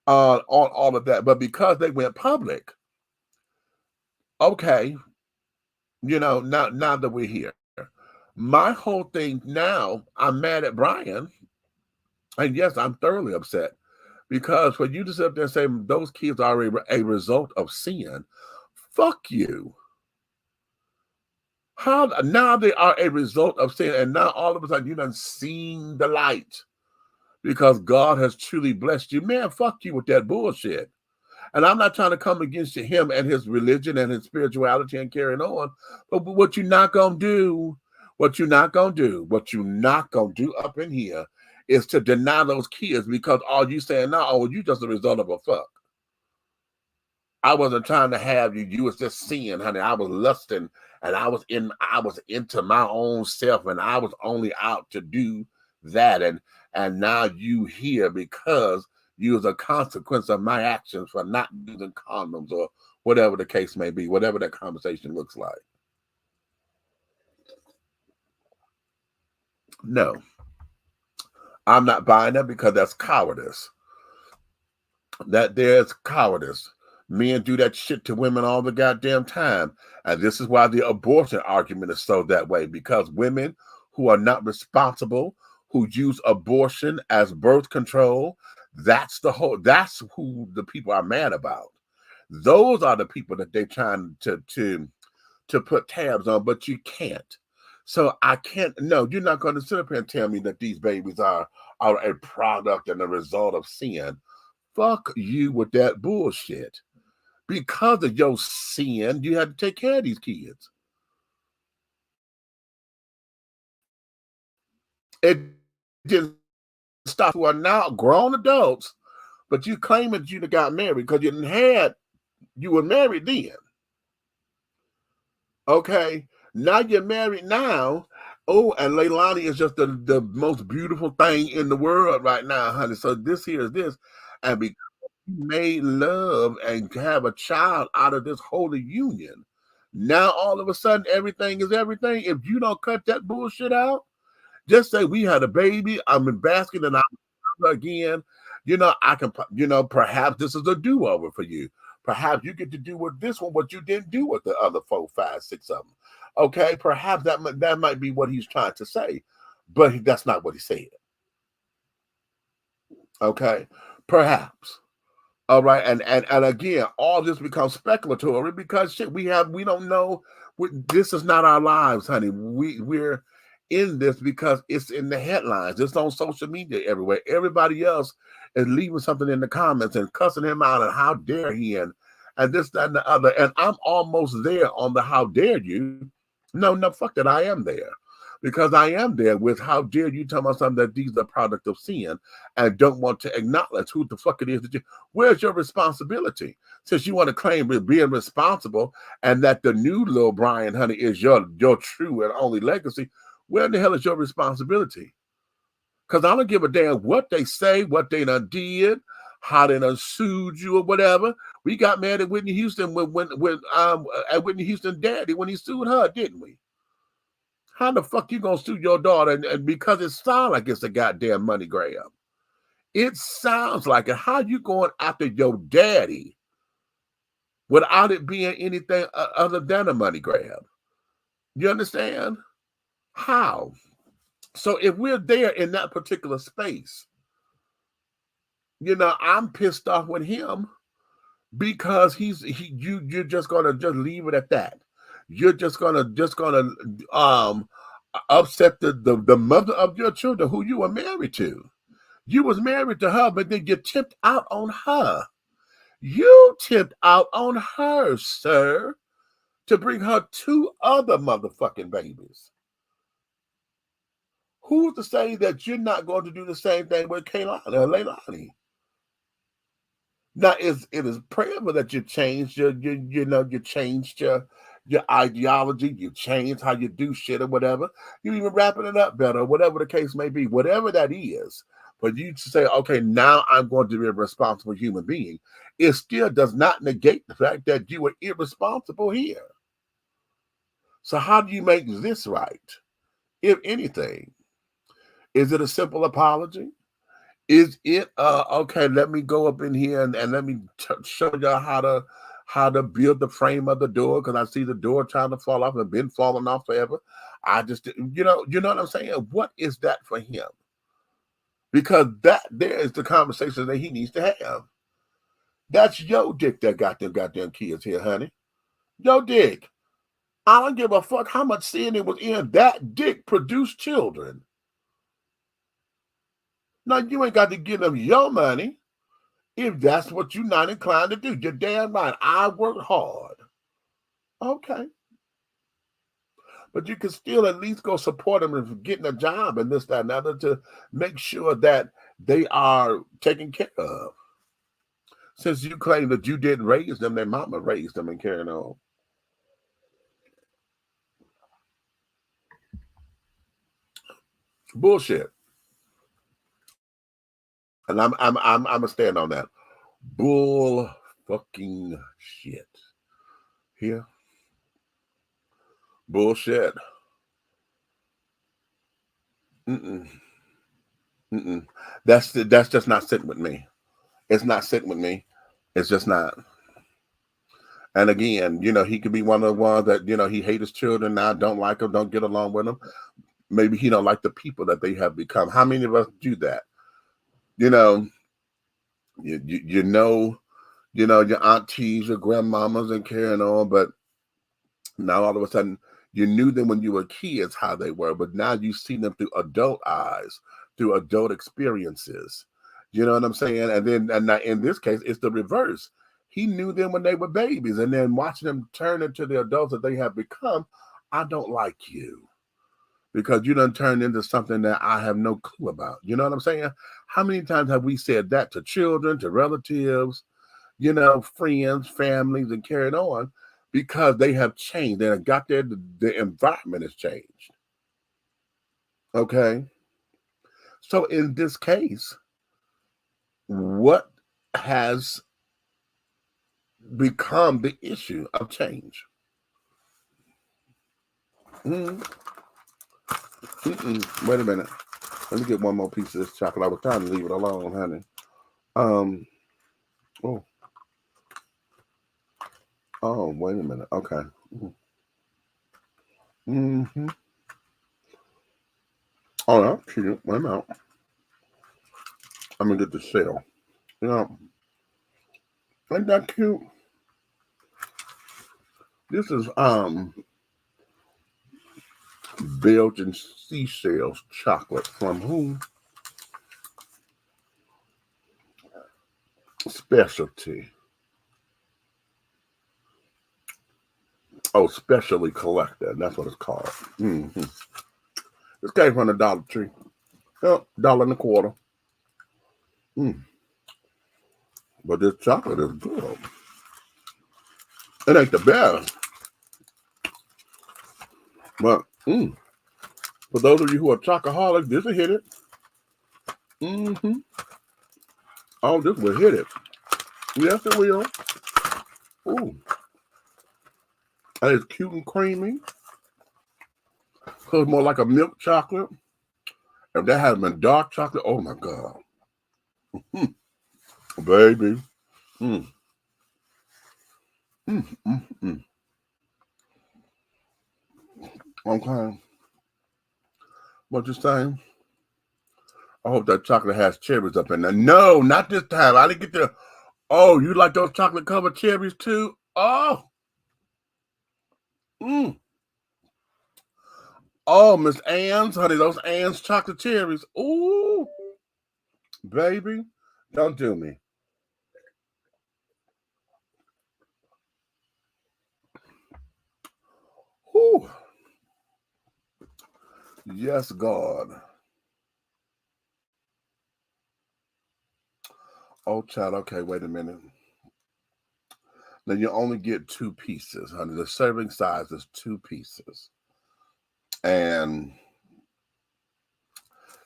On all of that. But because they went public, okay, now that we're here. My whole thing now, I'm mad at Brian. And yes, I'm thoroughly upset. Because for you to sit up there and say those kids are a result of sin, fuck you. How now they are a result of sin, and now all of a sudden you done seen the light because God has truly blessed you. Man, fuck you with that bullshit. And I'm not trying to come against him and his religion and his spirituality and carrying on. But what you're not gonna do, what you're not gonna do up in here is to deny those kids because all you saying now, oh, you just a result of a fuck. I wasn't trying to have you. You was just seeing, honey. I was lusting and I was into my own self and I was only out to do that. And now you here because you was a consequence of my actions for not using condoms or whatever the case may be, whatever that conversation looks like. No. I'm not buying that because that's cowardice. That there's cowardice. Men do that shit to women all the goddamn time. And this is why the abortion argument is so that way, because women who are not responsible, who use abortion as birth control. That's who the people are mad about. Those are the people that they're trying to put tabs on, but you can't. So I can't. No, you're not going to sit up here and tell me that these babies are a product and a result of sin. Fuck you with that bullshit. Because of your sin, you had to take care of these kids. It didn't stop. Who are now grown adults, but you claim that you got married because you were married then. Okay, now you're married now. Oh, and Leilani is just the most beautiful thing in the world right now, honey. So this here is this. And because you made love and have a child out of this holy union, now all of a sudden everything is everything. If you don't cut that bullshit out, just say we had a baby, I'm in basket and I'm again. I can, perhaps this is a do-over for you. Perhaps you get to do with this one what you didn't do with the other 4, 5, 6 of them. Okay, perhaps that might be what he's trying to say, but that's not what he said. Okay, perhaps. All right, and again, all this becomes speculatory because shit, we don't know. This is not our lives, honey. We're in this because it's in the headlines. It's on social media everywhere. Everybody else is leaving something in the comments and cussing him out and how dare he and this, that, and the other. And I'm almost there on the how dare you. No, fuck that. I am there. Because I am there with how dare you tell me something that these are product of sin and don't want to acknowledge who the fuck it is that where's your responsibility? Since you want to claim being responsible and that the new little Brian, honey, is your true and only legacy, where the hell is your responsibility? Because I don't give a damn what they say, what they done did, how they done sued you or whatever. We got mad at Whitney Houston at Whitney Houston's daddy when he sued her, didn't we? How the fuck you gonna sue your daughter? And because it sounds like it's a goddamn money grab. It sounds like it. How you going after your daddy without it being anything other than a money grab? You understand? How? So if we're there in that particular space, I'm pissed off with him because you're just gonna just leave it at that. You're just gonna upset the mother of your children who you were married to. You was married to her, but then you tipped out on her. You tipped out on her, sir, to bring her 2 other motherfucking babies. Who's to say that you're not going to do the same thing with Leilani? Now, it is prayerful that you changed you changed your ideology, you changed how you do shit or whatever. You even wrapping it up better, whatever the case may be, whatever that is. But you to say, okay, now I'm going to be a responsible human being. It still does not negate the fact that you were irresponsible here. So how do you make this right? If anything, is it a simple apology? Is it okay? Let me go up in here and let me show y'all how to build the frame of the door because I see the door trying to fall off and been falling off forever. I just you know what I'm saying. What is that for him? Because that there is the conversation that he needs to have. That's your dick that got them goddamn kids here, honey. Your dick. I don't give a fuck how much sin it was in. That dick produced children. Now, you ain't got to give them your money if that's what you're not inclined to do. You're damn right. I work hard. Okay. But you can still at least go support them in getting a job and this, that, and other to make sure that they are taken care of. Since you claim that you didn't raise them, their mama raised them and carrying on. Bullshit. And I'm gonna stand on that. Bull fucking shit. Here. Bullshit. That's just not sitting with me. It's not sitting with me. It's just not. And again, he could be one of the ones that he hates his children now, don't like them, don't get along with them. maybe he don't like the people that they have become. How many of us do that? You know, you know your aunties, your grandmamas, and carrying on, but now all of a sudden you knew them when you were kids how they were, but now you see them through adult eyes, through adult experiences. You know what I'm saying? And then, and now in this case, it's the reverse. He knew them when they were babies, and then watching them turn into the adults that they have become. I don't like you because you done turned into something that I have no clue about. You know what I'm saying? How many times have we said that to children, to relatives, friends, families, and carried on because they have changed. They have got there, the environment has changed. Okay. So in this case, what has become the issue of change? Wait a minute. Let me get one more piece of this chocolate. I was trying to leave it alone, honey. Oh, wait a minute. Okay. Oh, that's cute. Wait a minute. I'm gonna get the shell. Ain't that cute? This is Belgian seashells chocolate from whom? Specialty. Oh, specially collected. That's what it's called. This came from the Dollar Tree. Yep, $1.25. But this chocolate is good. It ain't the best. But for those of you who are chocoholics, this will hit it. Oh, this will hit it. Yes, it will. Ooh. And it's cute and creamy. So it's more like a milk chocolate. If that had been dark chocolate, oh my God. Baby. Okay. What you saying? I hope that chocolate has cherries up in there. No, not this time. I didn't get the. Oh, you like those chocolate covered cherries too? Oh. Oh, Miss Ann's, honey, those Ann's chocolate cherries. Ooh. Baby, don't do me. Ooh. Yes, God. Oh, child. Okay, wait a minute. Now you only get 2 pieces, honey. The serving size is 2 pieces. And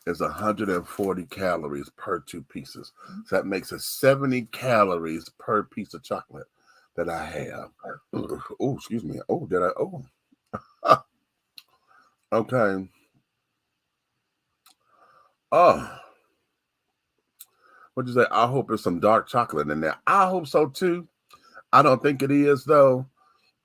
it's 140 calories per 2 pieces. So that makes it 70 calories per piece of chocolate that I have. Oh, excuse me. Oh, did I? Oh. Okay. Oh. What'd you say? I hope there's some dark chocolate in there. I hope so too. I don't think it is though.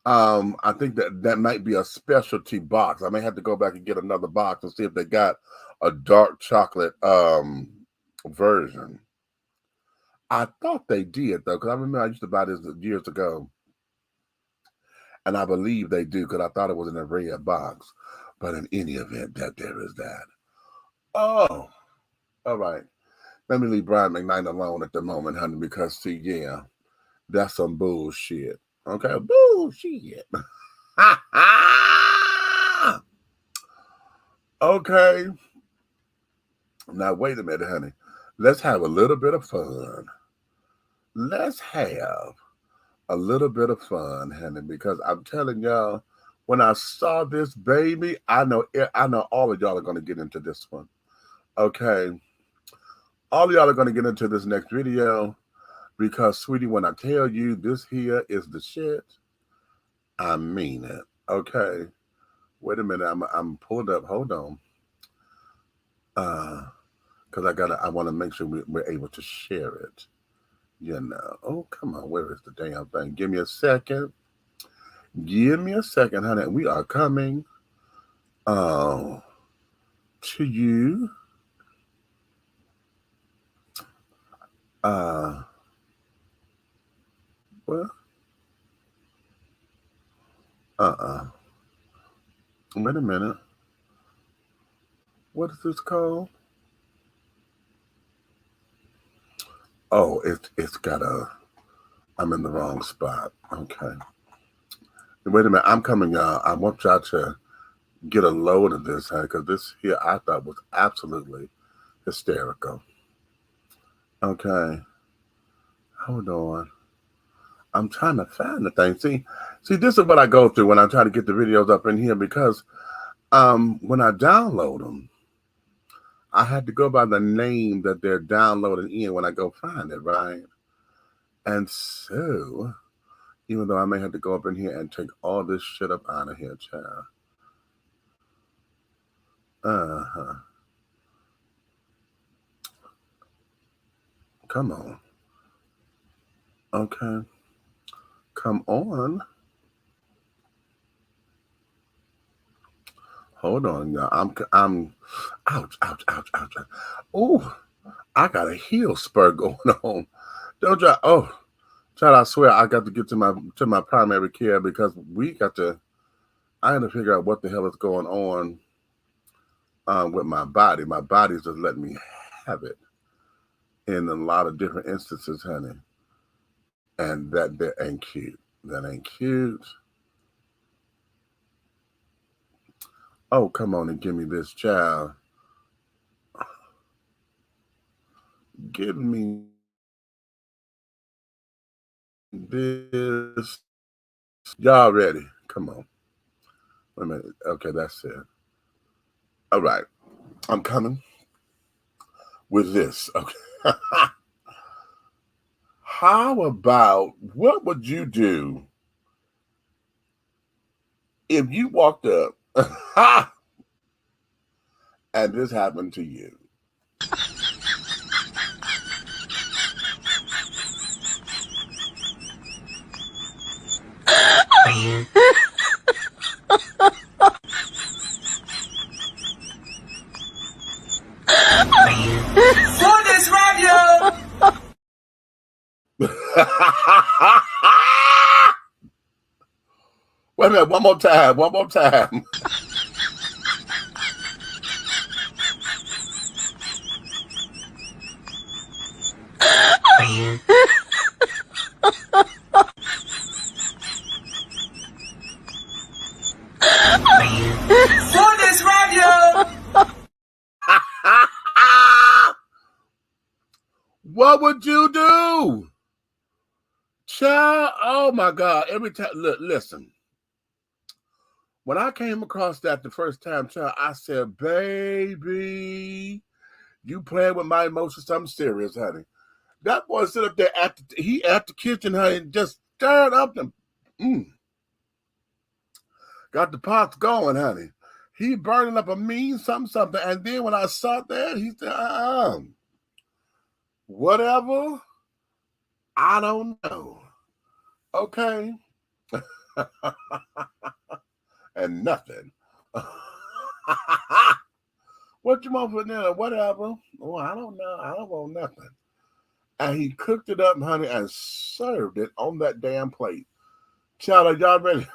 I think that might be a specialty box. I may have to go back and get another box and see if they got a dark chocolate version. I thought they did though, because I remember I used to buy this years ago. And I believe they do, because I thought it was in a red box. But in any event, there is that. Oh, all right. Let me leave Brian McKnight alone at the moment, honey, because see, yeah, that's some bullshit. Okay, bullshit. Okay. Now wait a minute, honey. Let's have a little bit of fun. Let's have a little bit of fun, honey, because I'm telling y'all, when I saw this baby, I know all of y'all are going to get into this one. Okay. All of y'all are going to get into this next video because, sweetie, when I tell you this here is the shit, I mean it. Okay. Wait a minute. I'm pulled up. Hold on. Because I want to make sure we're able to share it. Oh, come on. Where is the damn thing? Give me a second. Give me a second, honey. We are coming. Oh, to you. Well, wait a minute. What is this called? Oh, it's got a. I'm in the wrong spot. Okay. Wait a minute. I'm coming. I want y'all to get a load of this, because this here I thought was absolutely hysterical. Okay. Hold on. I'm trying to find the thing. See, this is what I go through when I try to get the videos up in here, because when I download them, I had to go by the name that they're downloading in when I go find it, right? And so, even though I may have to go up in here and take all this shit up out of here, child. Come on. Okay. Come on. Hold on, y'all. I'm ouch. Oh, I got a heel spur going on. Don't y'all? Oh, child, I swear I got to get to my primary care, because I had to figure out what the hell is going on with my body. My body's just letting me have it in a lot of different instances, honey. And that ain't cute. That ain't cute. Oh, come on and give me this, child. Give me this. Y'all ready? Come on. Wait a minute. Okay, that's it. All right. I'm coming with this. Okay. How about, what would you do if you walked up and this happened to you? For this radio. Wait a minute, one more time. For this radio. What would you do? Child, oh my God. Every time, look, listen. When I came across that the first time, child, I said, baby, you playing with my emotions, something serious, honey. That boy stood up there at the kitchen, honey, and just stirred up them. Got the pots going, honey. He burning up a mean something. And then when I saw that, he said, whatever, I don't know. Okay. And nothing. What you want for dinner? Whatever. Oh, I don't know. I don't want nothing. And he cooked it up, honey, and served it on that damn plate. Child, are y'all ready?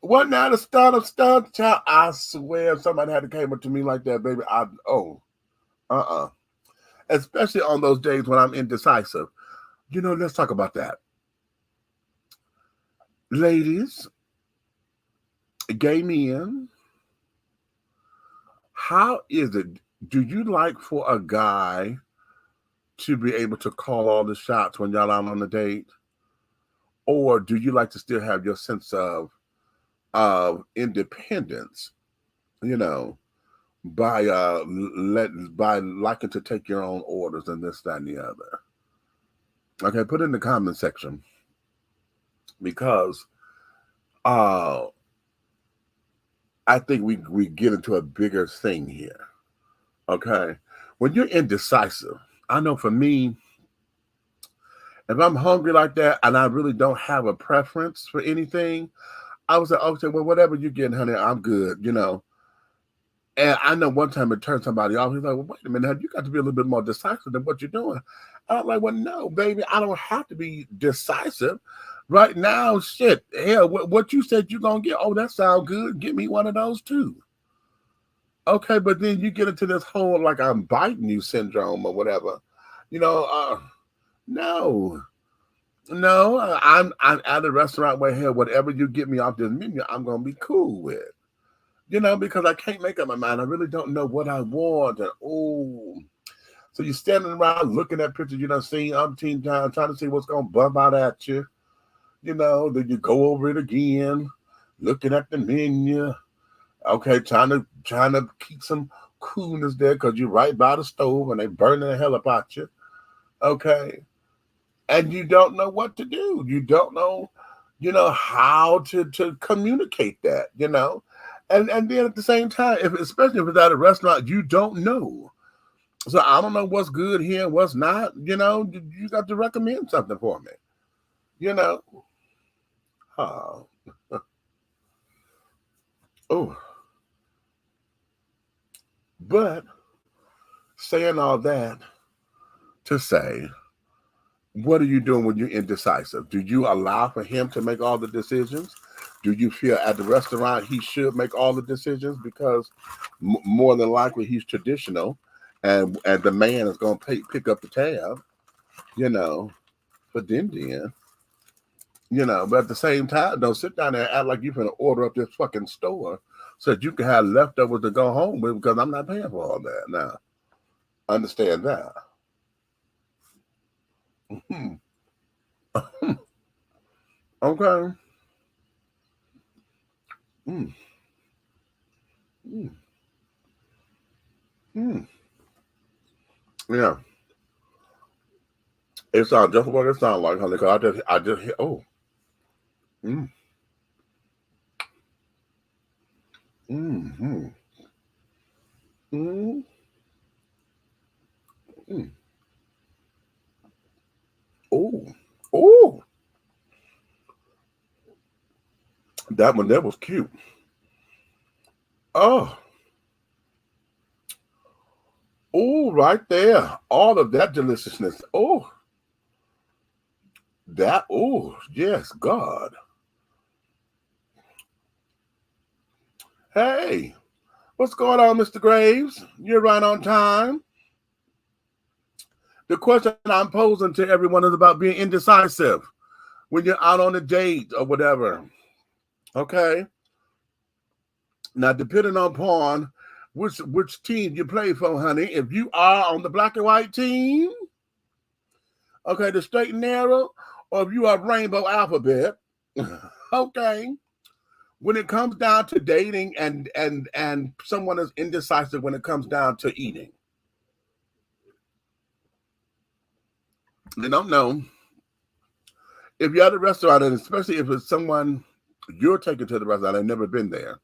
What now? The stunt, child? I swear, if somebody had came up to me like that, baby, especially on those days when I'm indecisive. You know, let's talk about that. Ladies, gay men, how is it? Do you like for a guy to be able to call all the shots when y'all out on a date? Or do you like to still have your sense of independence, you know, by liking to take your own orders and this, that, and the other? Okay, put it in the comment section, because I think we get into a bigger thing here. Okay, when you're indecisive, I know for me, if I'm hungry like that and I really don't have a preference for anything, I was like, okay, well, whatever you getting, honey, I'm good, you know. And I know one time it turned somebody off. He's like, well, wait a minute, you got to be a little bit more decisive than what you're doing. I'm like, well, no, baby, I don't have to be decisive. Right now, shit, hell, what you said you're going to get, oh, that sounds good. Get me one of those too. Okay, but then you get into this whole like I'm biting you syndrome or whatever. You know, no. I'm at a restaurant where, hell, whatever you get me off this menu, I'm going to be cool with. You know, because I can't make up my mind. I really don't know what I want. And, so you're standing around looking at pictures you done seen umpteen times, trying to see what's going to bump out at you. You know, then you go over it again, looking at the menu. Okay, trying to keep some coolness there because you're right by the stove and they burning the hell up at you. Okay, and you don't know what to do. You don't know, how to communicate that. And then at the same time, especially if it's at a restaurant, you don't know. So I don't know what's good here, what's not. You got to recommend something for me. Oh. Oh. But saying all that to say, what are you doing when you're indecisive? Do you allow for him to make all the decisions? Do you feel at the restaurant he should make all the decisions because more than likely he's traditional and the man is going to pick up the tab, for then. But at the same time, don't sit down there and act like you're going to order up this fucking store so that you can have leftovers to go home with because I'm not paying for all that. Now, understand that. Okay. Yeah. It sounds just what it sounds like, honey, because I just hear, oh. Oh. That one there was cute. Oh, right there. All of that deliciousness. Oh, yes, God. Hey, what's going on, Mr. Graves? You're right on time. The question I'm posing to everyone is about being indecisive when you're out on a date or whatever. Okay? Now, depending upon which team you play for, honey, if you are on the black and white team, okay, the straight and narrow, or if you are rainbow alphabet, okay, when it comes down to dating and someone is indecisive when it comes down to eating. They don't know. If you're at a restaurant, and especially if it's someone you're taking to the restaurant, they've never been there,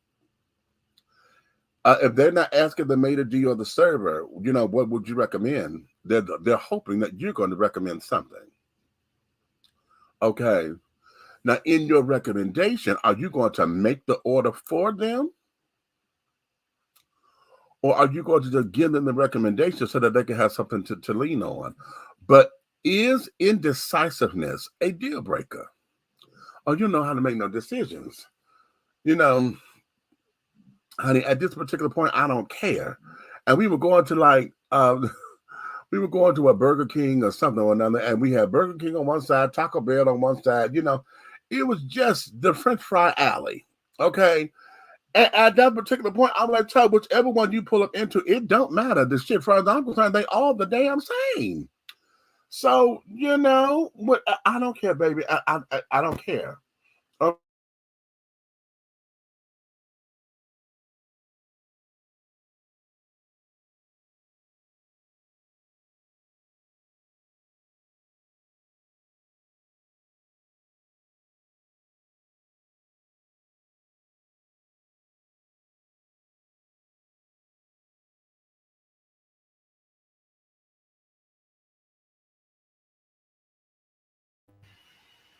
if they're not asking the maitre d' or the server, what would you recommend? They're hoping that you're going to recommend something. Okay. Now, in your recommendation, are you going to make the order for them? Or are you going to just give them the recommendation so that they can have something to lean on? But is indecisiveness a deal breaker? Or you know how to make no decisions? Honey, at this particular point, I don't care. And we were going to we were going to a Burger King or something or another, and we had Burger King on one side, Taco Bell on one side. It was just the French fry alley. Okay. And at that particular point, I'm like, tell whichever one you pull up into, it don't matter. The shit, far as I'm concerned, they all the damn same. So, what I don't care, baby. I don't care.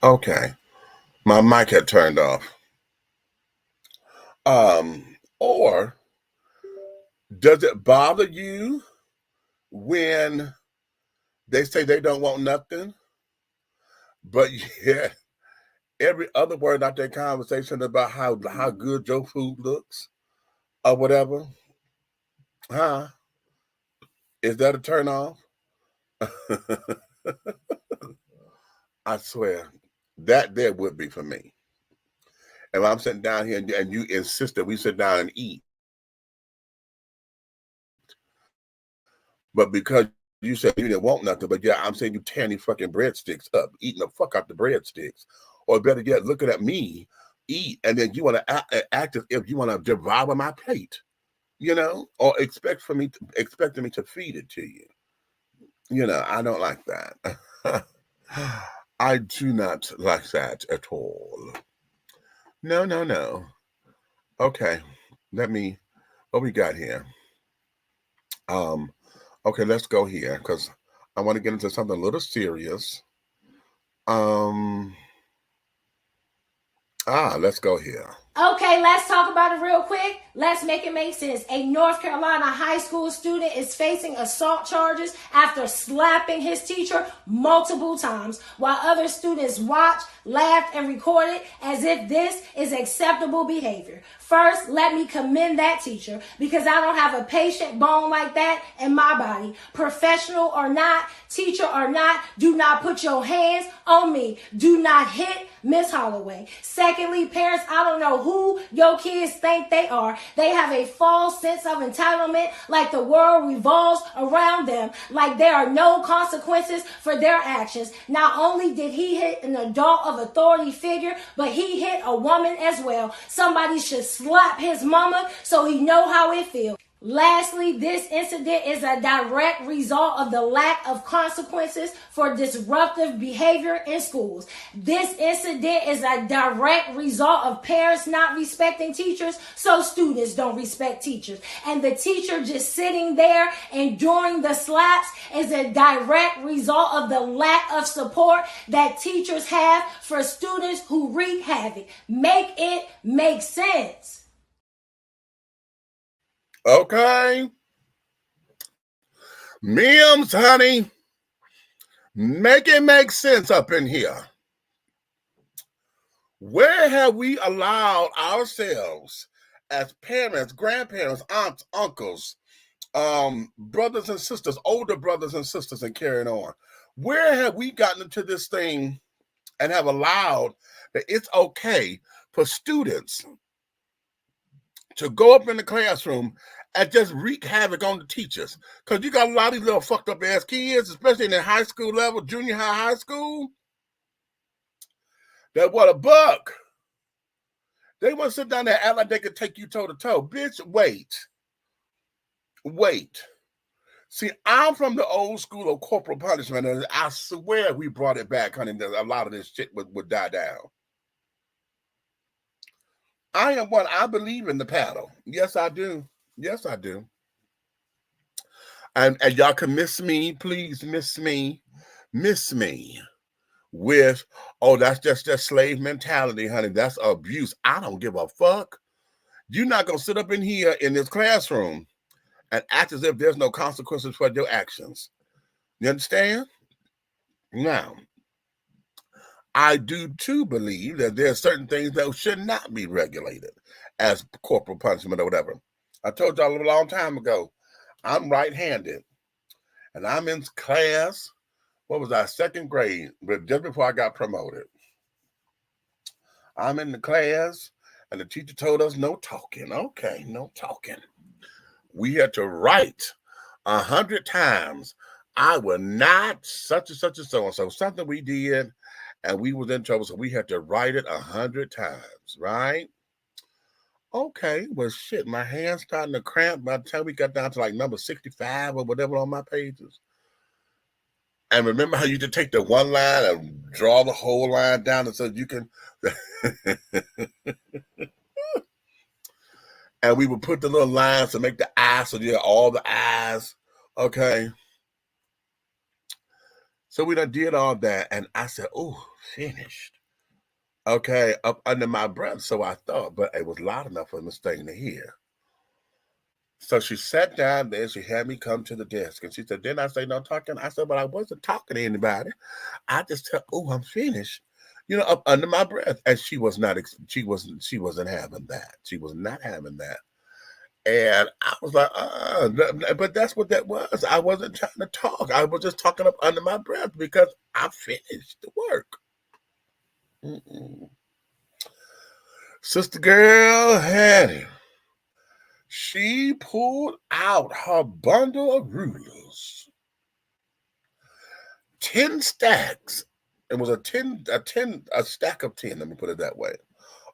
Okay. My mic had turned off. Or does it bother you when they say they don't want nothing, but yeah, every other word out that conversation about how good your food looks or whatever? Huh? Is that a turn off? I swear, that there would be for me. If I'm sitting down here and you insist that we sit down and eat, but because you said you didn't want nothing, but yeah, I'm saying you tearing these fucking breadsticks up, eating the fuck out the breadsticks, or better yet, looking at me eat, and then you want to act as if you want to devour my plate, or expecting me to feed it to you. I don't like that. I do not like that at all. No, no, no. Okay, what we got here? Okay, let's go here because I want to get into something a little serious. Let's go here. Okay, let's talk about it real quick. Let's make it make sense. A North Carolina high school student is facing assault charges after slapping his teacher multiple times, while other students watched, laughed, and recorded as if this is acceptable behavior. First, let me commend that teacher because I don't have a patient bone like that in my body. Professional or not, teacher or not, do not put your hands on me. Do not hit Miss Holloway. Secondly, parents, I don't know who your kids think they are. They have a false sense of entitlement, like the world revolves around them, like there are no consequences for their actions. Not only did he hit an adult of authority figure, but he hit a woman as well. Somebody should slap his mama so he know how it feels. Lastly, this incident is a direct result of the lack of consequences for disruptive behavior in schools. This incident is a direct result of parents not respecting teachers, so students don't respect teachers. And the teacher just sitting there enduring the slaps is a direct result of the lack of support that teachers have for students who wreak havoc. Make it make sense. Okay. Mims, honey, make it make sense up in here. Where have we allowed ourselves as parents, grandparents, aunts, uncles, brothers and sisters, older brothers and sisters, and carrying on? Where have we gotten into this thing and have allowed that it's okay for students to go up in the classroom and just wreak havoc on the teachers? Because you got a lot of these little fucked up ass kids, especially in the high school level, junior high school, that what a buck. They want to sit down there and act like they could take you toe to toe. Bitch, wait. See, I'm from the old school of corporal punishment, and I swear we brought it back, honey. A lot of this shit would die down. I am one. I believe in the paddle. Yes, I do. And y'all can miss me, please miss me with, oh, that's just that slave mentality, honey. That's abuse. I don't give a fuck. You're not going to sit up in here in this classroom and act as if there's no consequences for your actions. You understand? Now, I do too believe that there are certain things that should not be regulated as corporal punishment or whatever. I told y'all a long time ago, I'm right-handed, and I'm in class. What was I, second grade, but just before I got promoted. I'm in the class, and the teacher told us no talking. Okay, no talking. We had to write 100 times. I will not such and such and so and so. Something we did, and we was in trouble, so we had to write it 100 times, right? Okay, well, shit, my hand's starting to cramp by the time we got down to like number 65 or whatever on my pages. And remember how you just take the one line and draw the whole line down so you can... And we would put the little lines to make the eyes, so you have all the eyes, okay? So we done did all that, and I said, oh, finished. okay, up under my breath. So I thought, but it was loud enough for Miss Thing to hear. So she sat down there. She had me come to the desk, and she said, "Didn't I say no talking?" I said, "But I wasn't talking to anybody. I just tell, oh, I'm finished." You know, up under my breath, and she was not. She wasn't having that. She was not having that. And I was like, but that's what that was. I wasn't trying to talk. I was just talking up under my breath because I finished the work. Mm-mm. Sister girl Hattie, she pulled out her bundle of rulers, 10 stacks. It was a stack of 10, let me put it that way,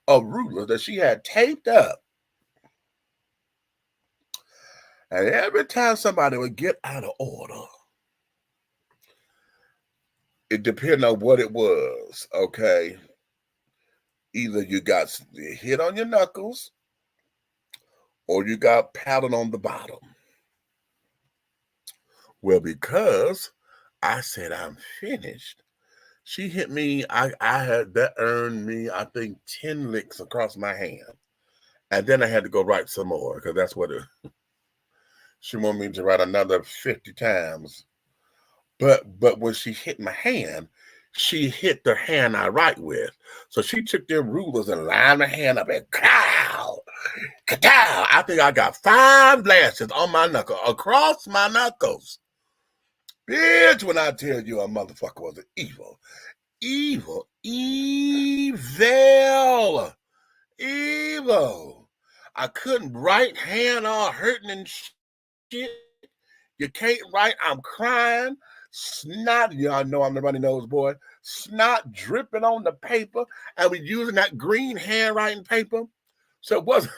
of rulers that she had taped up. And every time somebody would get out of order, it depended on what it was, okay? Either you got hit on your knuckles or you got patted on the bottom. Well, because I said I'm finished, she hit me. I had that earned me, I think, 10 licks across my hand. And then I had to go write some more because that's what she wanted me to write another 50 times. But when she hit my hand, she hit the hand I write with. So she took them rulers and lined my hand up and cow. I think I got 5 lashes on my knuckle, across my knuckles. Bitch, when I tell you a motherfucker was evil. Evil. I couldn't write, hand all hurting and shit. You can't write, I'm crying. Snot, y'all know I'm the runny nose boy. Snot dripping on the paper, and we using that green handwriting paper. So it wasn't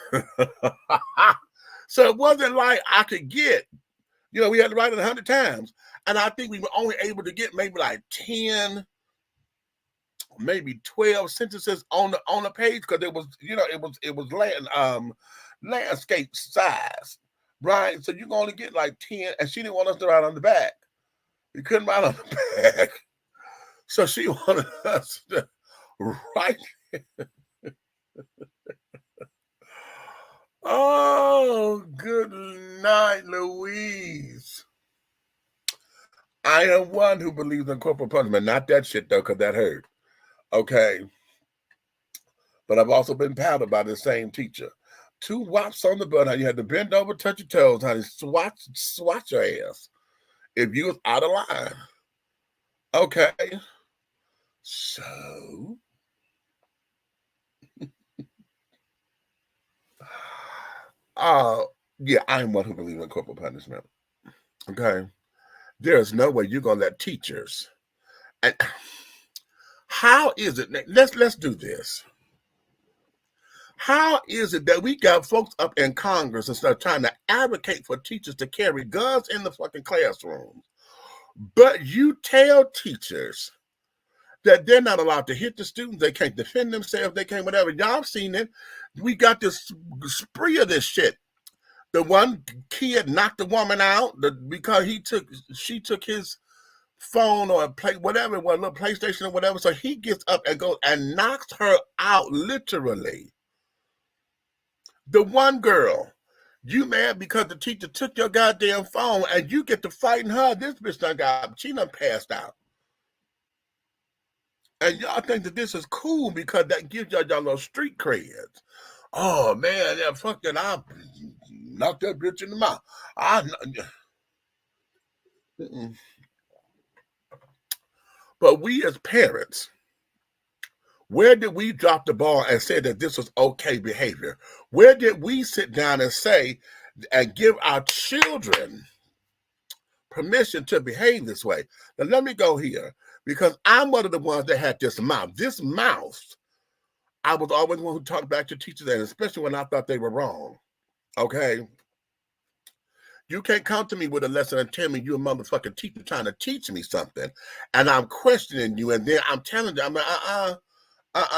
like I could get, we had to write it 100 times. And I think we were only able to get maybe like 10, maybe 12 sentences on the page because it was landscape size, right? So you can only get like 10, and she didn't want us to write on the back. We couldn't write on the back, so she wanted us to write. Oh, good night, Louise. I am one who believes in corporal punishment. Not that shit, though, because that hurt. Okay. But I've also been paddled by the same teacher. 2 whops on the butt, honey. You had to bend over, touch your toes, honey. Swat your ass if you was out of line. Okay. So... yeah, I'm one who believes in corporal punishment. Okay. There's no way you're gonna let teachers. And how is it? Let's do this. How is it that we got folks up in Congress and start trying to advocate for teachers to carry guns in the fucking classroom, but you tell teachers that they're not allowed to hit the students, they can't defend themselves, they can't whatever. Y'all seen it. We got this spree of this shit. The one kid knocked the woman out because she took his phone or whatever, a little PlayStation or whatever. So he gets up and goes and knocks her out, literally. The one girl, you mad because the teacher took your goddamn phone and you get to fighting her. This bitch she done passed out. And y'all think that this is cool because that gives y'all little street creds. Oh man, yeah, fuck that. I knocked that bitch in the mouth. But we as parents, where did we drop the ball and say that this was okay behavior? Where did we sit down and say and give our children permission to behave this way? Now let me go here, because I'm one of the ones that had this mouth. This mouth, I was always one who talked back to teachers, and especially when I thought they were wrong. Okay? You can't come to me with a lesson and tell me you're a motherfucking teacher trying to teach me something, and I'm questioning you, and then I'm telling you, I'm like,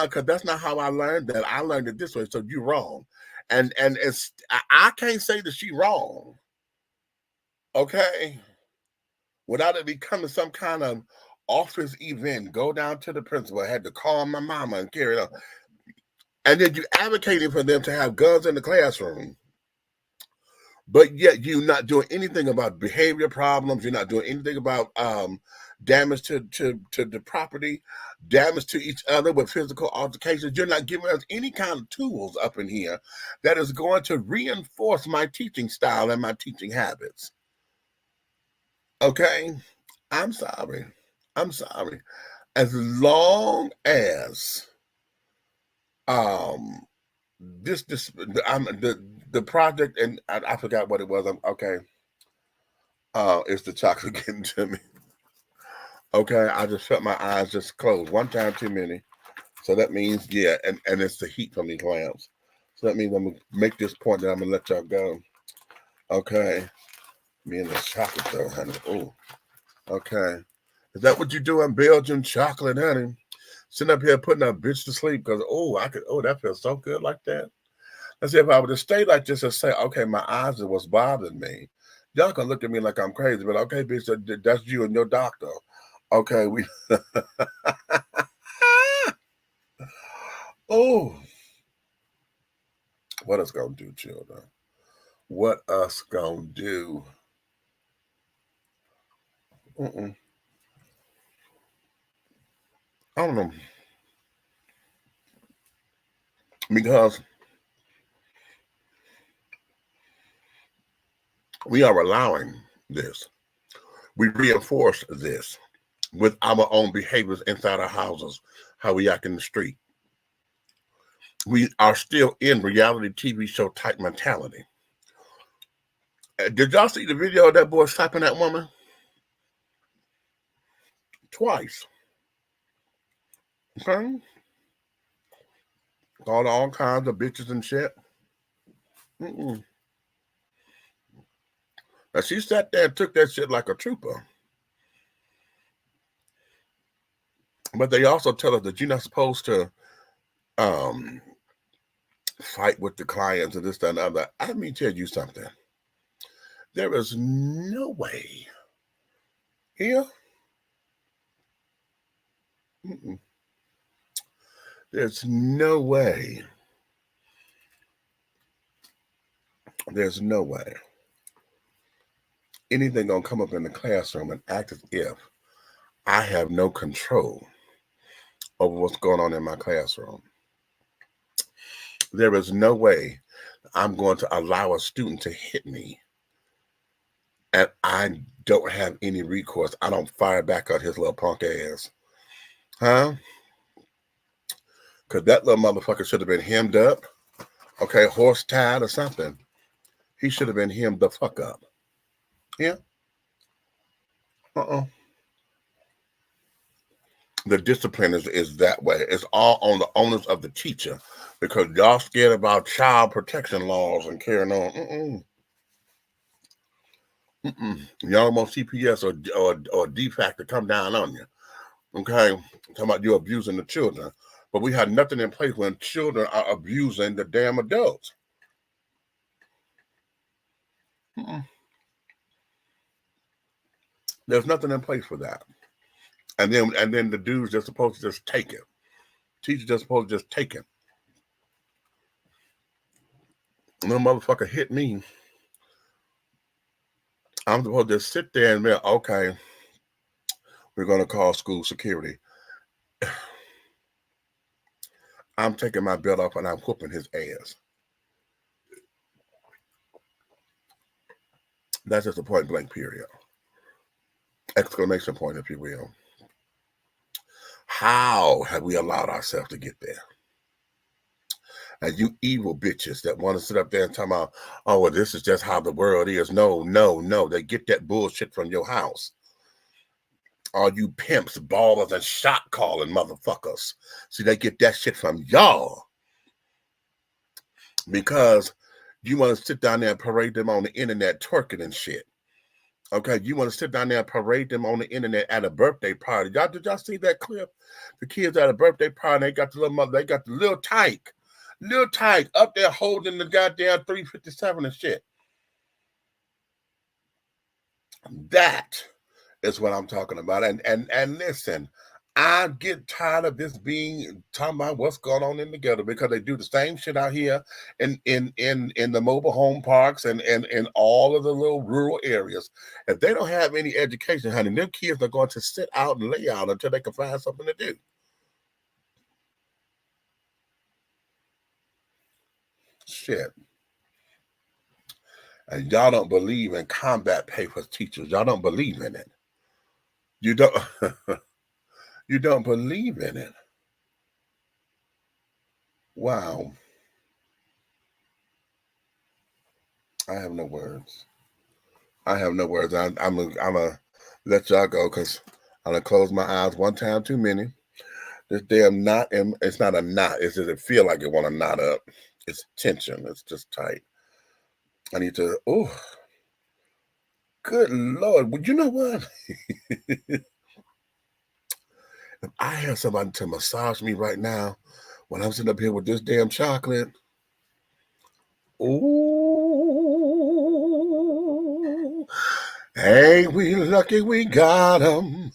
because that's not how I learned that. I learned it this way, so you're wrong. And I can't say that she's wrong, okay, without it becoming some kind of office event, go down to the principal, I had to call my mama and carry it on. And then you advocating for them to have guns in the classroom. But yet you're not doing anything about behavior problems. You're not doing anything about damage to the property, damage to each other with physical altercations. You're not giving us any kind of tools up in here that is going to reinforce my teaching style and my teaching habits. Okay? I'm sorry. As long as the project, and I forgot what it was. Okay. It's the chocolate getting to me. Okay, I just shut my eyes, just closed one time too many. So that means, yeah, and it's the heat from these lamps. So that means I'm gonna make this point that I'm gonna let y'all go. Okay. Me and the chocolate though, honey. Oh, okay. Is that what you do in Belgian chocolate, honey? Sitting up here putting a bitch to sleep because that feels so good like that. Let's see, if I were to stay like this and say, okay, my eyes is what's bothering me, y'all can look at me like I'm crazy, but okay, bitch, that's you and your doctor. Okay, we oh, what us gonna do, children? What us gonna do? I don't know. Because we are allowing this. We reinforce this with our own behaviors inside our houses, how we act in the street. We are still in reality TV show type mentality. Did y'all see the video of that boy slapping that woman? Twice. Okay? Called all kinds of bitches and shit. Now she sat there and took that shit like a trooper. But they also tell us that you're not supposed to fight with the clients and this, that, and other. Let me tell you something. There is no way here. There's no way. There's no way anything gonna come up in the classroom and act as if I have no control over what's going on in my classroom. There is no way I'm going to allow a student to hit me and I don't have any recourse. I don't fire back at his little punk ass. Huh? Because that little motherfucker should have been hemmed up. Okay, horse tied or something. He should have been hemmed the fuck up. Yeah. The discipline is that way. It's all on the onus of the teacher because y'all scared about child protection laws and carrying on. Y'all want CPS or DFAC to come down on you. Okay? Talking about you abusing the children. But we have nothing in place when children are abusing the damn adults. There's nothing in place for that. And then the dude's just supposed to just take it. Teacher's just supposed to just take it. No motherfucker hit me. I'm supposed to just sit there and be like, okay, we're going to call school security. I'm taking my belt off and I'm whooping his ass. That's just a point blank period. Exclamation point, if you will. How have we allowed ourselves to get there? And you evil bitches that want to sit up there and talk about, oh, well, this is just how the world is. No. They get that bullshit from your house. All you pimps, ballers, and shot calling motherfuckers. See, they get that shit from y'all. Because you want to sit down there and parade them on the internet twerking and shit. Okay, you want to sit down there and parade them on the internet at a birthday party. Did y'all see that clip? The kids at a birthday party, they got the little tyke up there holding the goddamn 357 and shit. That is what I'm talking about. And listen, I get tired of this being talking about what's going on in the ghetto, because they do the same shit out here in the mobile home parks and in all of the little rural areas. If they don't have any education, honey, them kids are going to sit out and lay out until they can find something to do. Shit. And y'all don't believe in combat pay for teachers. Y'all don't believe in it. You don't you don't believe in it. Wow. I have no words. I have no words. I'm a let y'all go, because I'm gonna close my eyes one time too many. This damn knot, it's not a knot. It's just it feel like it want to knot up. It's tension. It's just tight. I need to. Oh, good Lord! Well, you know what? If I had somebody to massage me right now when I'm sitting up here with this damn chocolate, ooh, ain't we lucky we got them?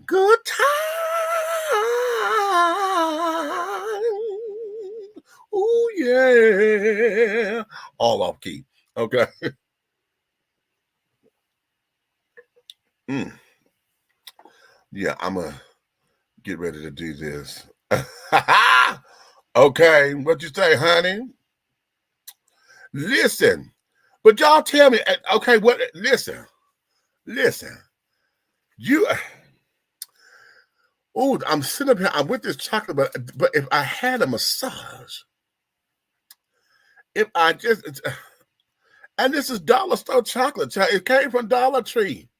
Good time. Ooh, yeah. All off key. Okay. Yeah, I'm going to get ready to do this. Okay, what you say, honey? Listen, but y'all tell me, okay, what, listen, you, oh, I'm sitting up here, I'm with this chocolate, but if I had a massage, if I just, and this is dollar store chocolate, it came from Dollar Tree,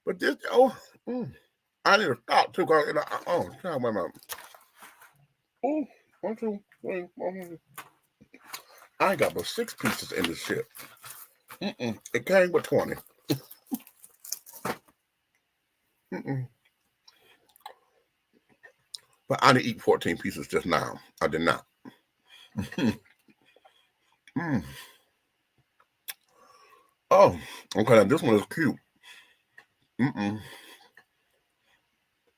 but this, I need to stop too, because, oh, wait a minute. Oh, 1, 2, 3, 4, 5. I got about 6 pieces in this shit. It came with 20. But I didn't eat 14 pieces just now. I did not. Oh, okay. Now this one is cute.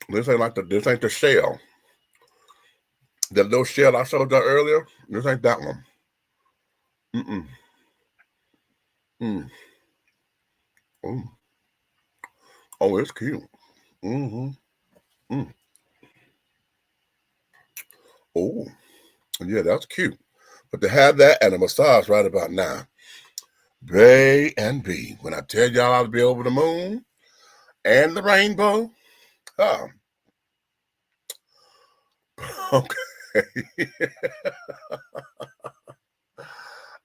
This ain't the shell. That little shell I showed you earlier. This ain't that one. Oh, it's cute. Oh, yeah, that's cute. But to have that and a massage right about now, Bay and B. When I tell y'all I'll be over the moon and the rainbow, okay.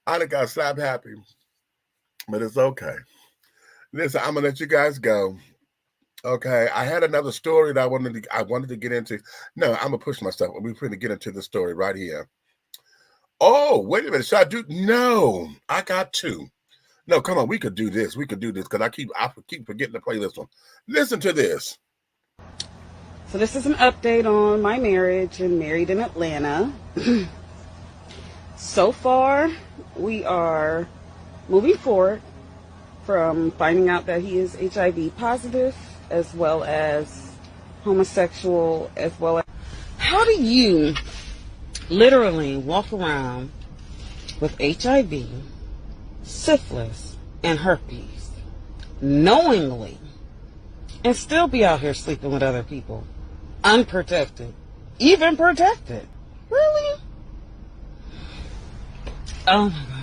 I done got slap happy, but it's okay. Listen, I'm gonna let you guys go. Okay, I had another story that I wanted to get into. No, I'm gonna push myself. We're going to get into the story right here. Oh, wait a minute. Should I do? No, I got 2. No, come on. We could do this. We could do this, because I keep forgetting to play this one. Listen to this. So this is an update on my marriage and married in Atlanta. So far, we are moving forward from finding out that he is HIV positive, as well as homosexual, as well as... How do you literally walk around with HIV, syphilis, and herpes, knowingly, and still be out here sleeping with other people, unprotected, even protected? Really? Oh my God.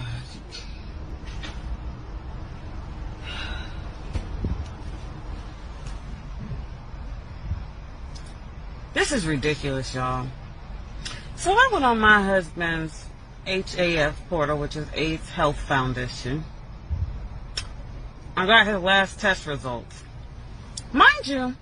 This is ridiculous, y'all. So I went on my husband's HAF portal, which is AIDS Health Foundation. I got his last test results. Mind you,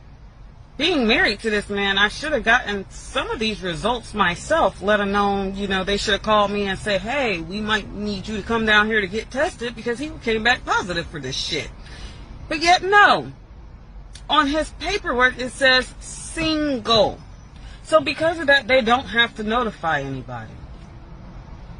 being married to this man, I should have gotten some of these results myself, let alone, they should have called me and said, hey, we might need you to come down here to get tested, because he came back positive for this shit. But yet, no. On his paperwork, it says single. So because of that, they don't have to notify anybody.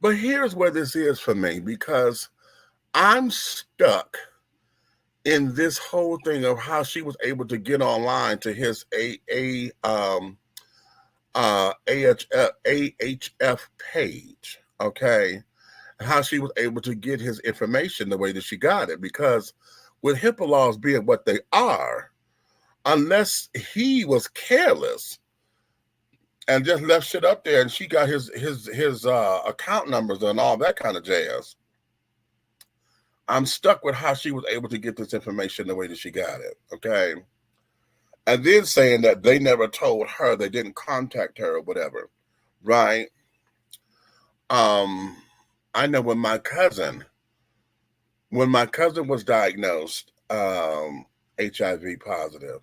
But here's where this is for me, because I'm stuck in this whole thing of how she was able to get online to his AHF page, okay, and how she was able to get his information the way that she got it. Because with HIPAA laws being what they are, unless he was careless and just left shit up there, and she got his account numbers and all that kind of jazz, I'm stuck with how she was able to get this information the way that she got it, okay? And then saying that they never told her, they didn't contact her or whatever, right? I know when my cousin was diagnosed HIV positive,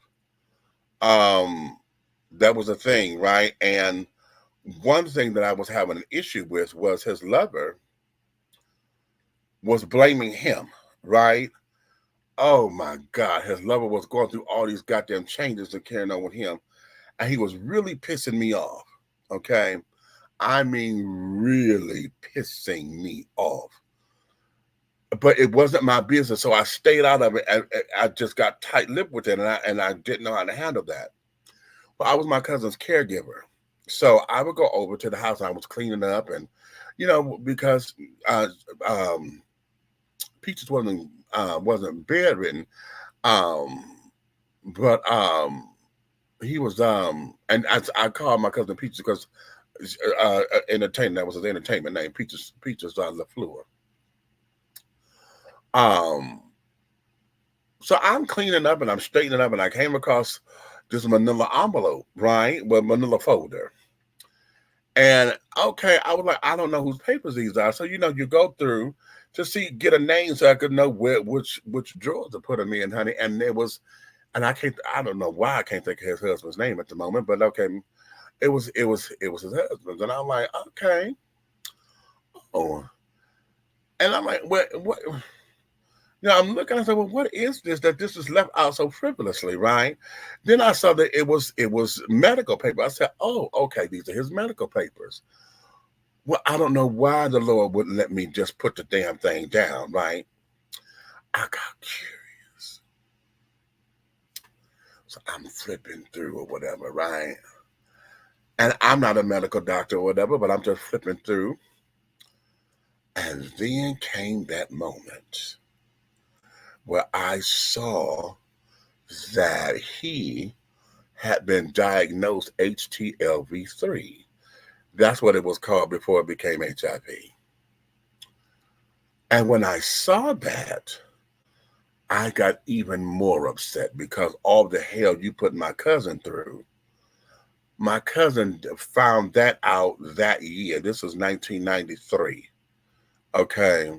that was a thing, right? And one thing that I was having an issue with was his lover was blaming him, right? Oh my God, his lover was going through all these goddamn changes and carrying on with him. And he was really pissing me off, okay? I mean, really pissing me off. But it wasn't my business, so I stayed out of it. I just got tight-lipped with it, and I didn't know how to handle that. Well, I was my cousin's caregiver, so I would go over to the house. I was cleaning up, and because Peaches wasn't bedridden, but he was and I called my cousin Peaches because entertainment, that was his entertainment name, Peaches LaFleur. So I'm cleaning up and I'm straightening up, and I came across this manila envelope, right? Well, manila folder. And okay, I was like, I don't know whose papers these are. So you go through to get a name so I could know which drawers to put them in, honey. And it was, and I don't know why I can't think of his husband's name at the moment, but okay, it was his husband's. And I'm like, okay. Oh. And I'm like, what? I'm looking, I said, well, what is this that this is left out so frivolously, right? Then I saw that it was medical paper. I said, oh, okay, these are his medical papers. Well, I don't know why the Lord wouldn't let me just put the damn thing down, right? I got curious. So I'm flipping through or whatever, right? And I'm not a medical doctor or whatever, but I'm just flipping through. And then came that moment where I saw that he had been diagnosed HTLV-3. That's what it was called before it became HIV. And when I saw that, I got even more upset, because all the hell you put my cousin through. My cousin found that out that year. This was 1993. Okay.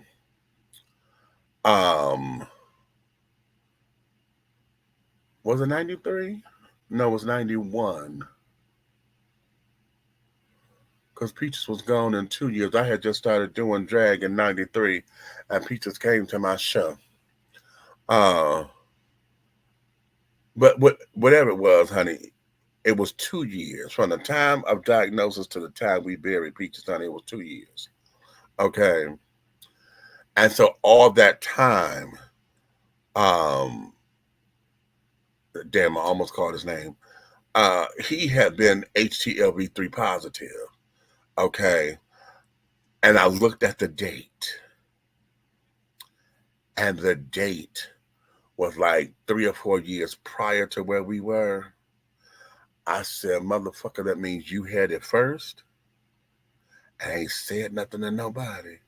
Was it 93? No, it was 91. Because Peaches was gone in 2 years. I had just started doing drag in 93, and Peaches came to my show. But whatever it was, honey, it was 2 years. From the time of diagnosis to the time we buried Peaches, honey, it was 2 years. Okay. And so all that time, damn, I almost called his name. He had been HTLV-3 positive. Okay. And I looked at the date. And the date was like 3 or 4 years prior to where we were. I said, motherfucker, that means you had it first. I ain't said nothing to nobody.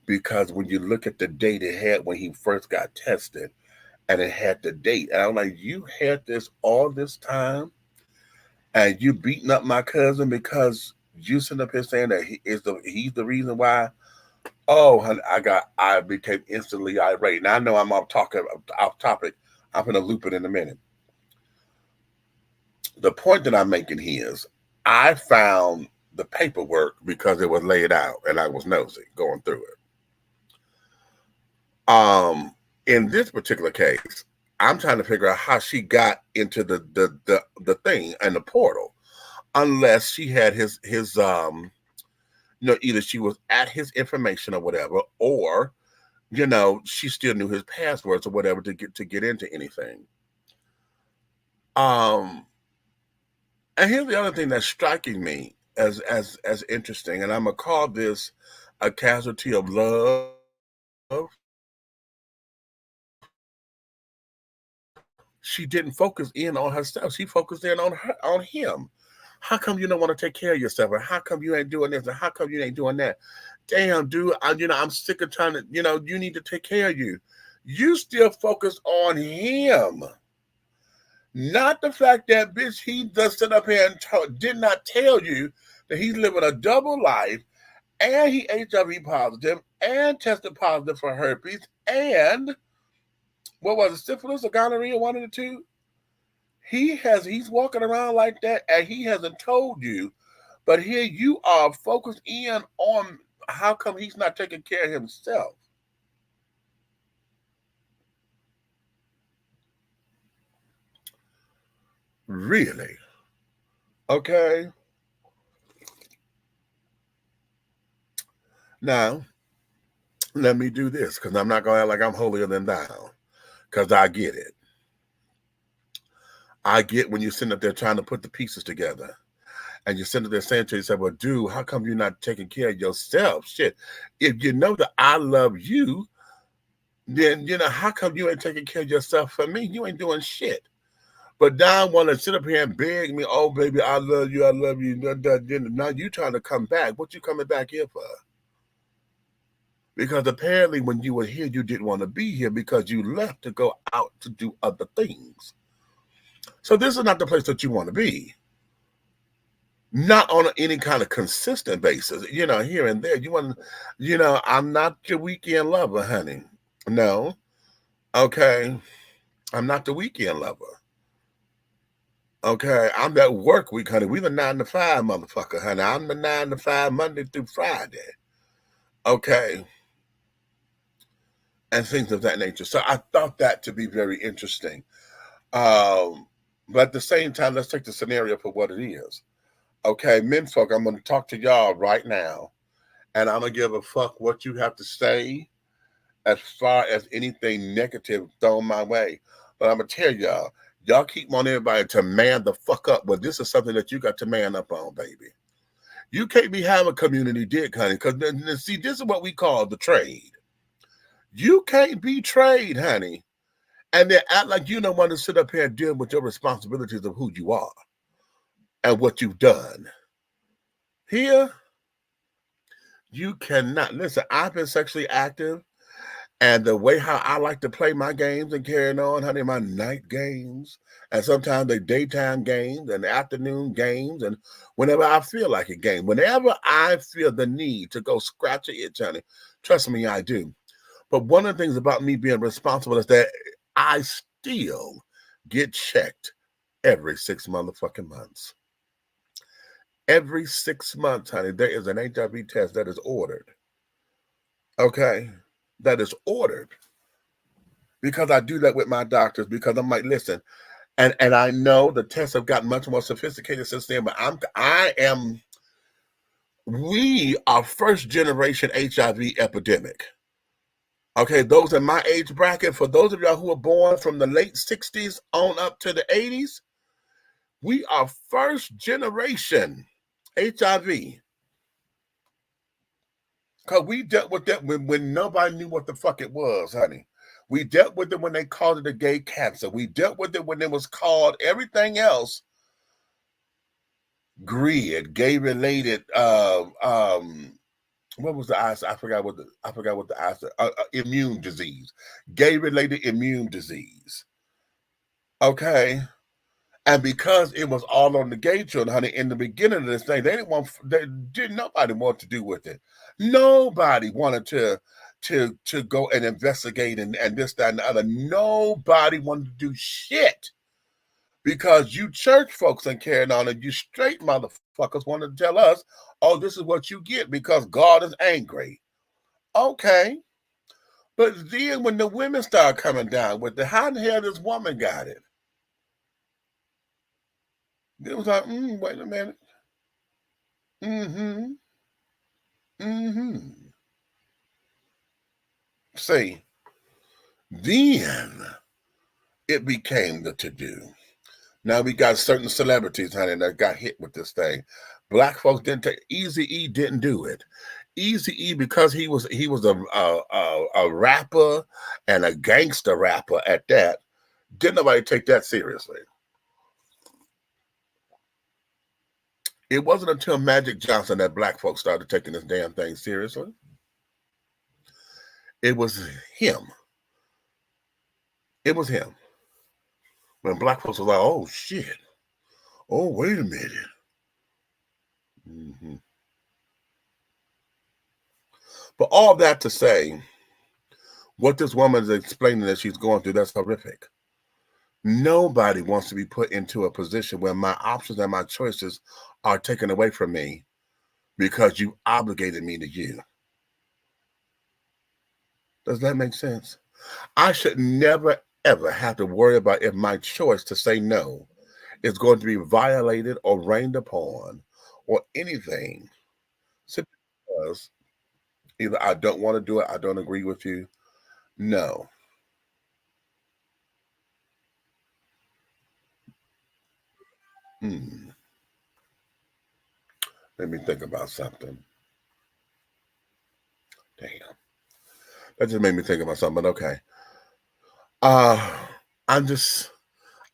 Because when you look at the date it had when he first got tested, and it had the date, and I'm like, you had this all this time, and you beating up my cousin because you sitting up here saying that he's the reason why. Oh, honey, I became instantly irate. Now I know I'm off topic. I'm gonna loop it in a minute. The point that I'm making here is, I found the paperwork because it was laid out, and I was nosy going through it. In this particular case, I'm trying to figure out how she got into the thing and the portal, unless she had his either she was at his information or whatever, or she still knew his passwords or whatever to get into anything. And here's the other thing that's striking me as interesting, and I'm gonna call this a casualty of love. She didn't focus in on herself. She focused in on him. How come you don't want to take care of yourself? Or how come you ain't doing this? Or how come you ain't doing that? Damn, dude, I'm sick of trying to, you need to take care of you. You still focus on him. Not the fact that, bitch, he just stood up here and did not tell you that he's living a double life, and he HIV positive, and tested positive for herpes, and what was it, syphilis or gonorrhea, one of the two? He's walking around like that, and he hasn't told you. But here you are focused in on how come he's not taking care of himself. Really? Okay. Now, let me do this, because I'm not going to act like I'm holier than thou, because I get it. I get when you're sitting up there trying to put the pieces together, and you're sitting there saying to yourself, well, dude, how come you're not taking care of yourself? Shit. If you know that I love you, then, how come you ain't taking care of yourself for me? You ain't doing shit. But now I want to sit up here and beg me, oh, baby, I love you, I love you. Now you trying to come back. What you coming back here for? Because apparently when you were here, you didn't want to be here because you left to go out to do other things. So this is not the place that you want to be. Not on any kind of consistent basis, here and there. You want, I'm not your weekend lover, honey. No. Okay. I'm not the weekend lover. Okay. I'm that work week, honey. We the 9 to 5 motherfucker, honey. I'm the 9 to 5 Monday through Friday. Okay. And things of that nature. So I thought that to be very interesting. But at the same time, let's take the scenario for what it is. Okay, menfolk, I'm going to talk to y'all right now, and I'm going to give a fuck what you have to say as far as anything negative thrown my way. But I'm going to tell y'all keep on everybody to man the fuck up. Well, this is something that you got to man up on, baby. You can't be having community dick, honey, because see, this is what we call the trade. You can't be trade, honey, and then act like you don't want to sit up here and deal with your responsibilities of who you are and what you've done. Here, you cannot. Listen, I've been sexually active, and the way how I like to play my games and carrying on, honey, my night games, and sometimes the daytime games and the afternoon games, and whenever I feel like a game, whenever I feel the need to go scratch an itch, honey, trust me, I do. But one of the things about me being responsible is that I still get checked every 6 motherfucking months. Every 6 months, honey, there is an HIV test that is ordered. Okay? That is ordered. Because I do that with my doctors, because I'm like, listen, and I know the tests have gotten much more sophisticated since then, but we are first generation HIV epidemic. Okay, those in my age bracket, for those of y'all who were born from the late 60s on up to the 80s, we are first generation HIV. Because we dealt with that when nobody knew what the fuck it was, honey. We dealt with it when they called it a gay cancer. We dealt with it when it was called everything else. GRID, gay-related, what was the I forgot what the immune disease, gay-related immune disease. Okay, and because it was all on the gay children, honey, in the beginning of this thing, nobody want to do with it. Nobody wanted to go and investigate and this, that, and the other. Nobody wanted to do shit. Because you church folks ain't carrying on, and you straight motherfuckers wanted to tell us, oh, this is what you get because God is angry. Okay. But then when the women start coming down with it, how the hell this woman got it? It was like, wait a minute. See, then it became the to-do. Now we got certain celebrities, honey, that got hit with this thing. Black folks didn't take. Eazy-E didn't do it. Eazy-E, because he was a rapper and a gangster rapper at that. Didn't nobody take that seriously. It wasn't until Magic Johnson that black folks started taking this damn thing seriously. It was him. It was him. When black folks were like, oh shit. Oh, wait a minute. But all that to say, what this woman is explaining that she's going through, that's horrific. Nobody wants to be put into a position where my options and my choices are taken away from me because you obligated me to you. Does that make sense? I should never, ever have to worry about if my choice to say no is going to be violated or rained upon or anything. Simply because either I don't want to do it, I don't agree with you. No. Let me think about something. Damn. That just made me think about something, but okay.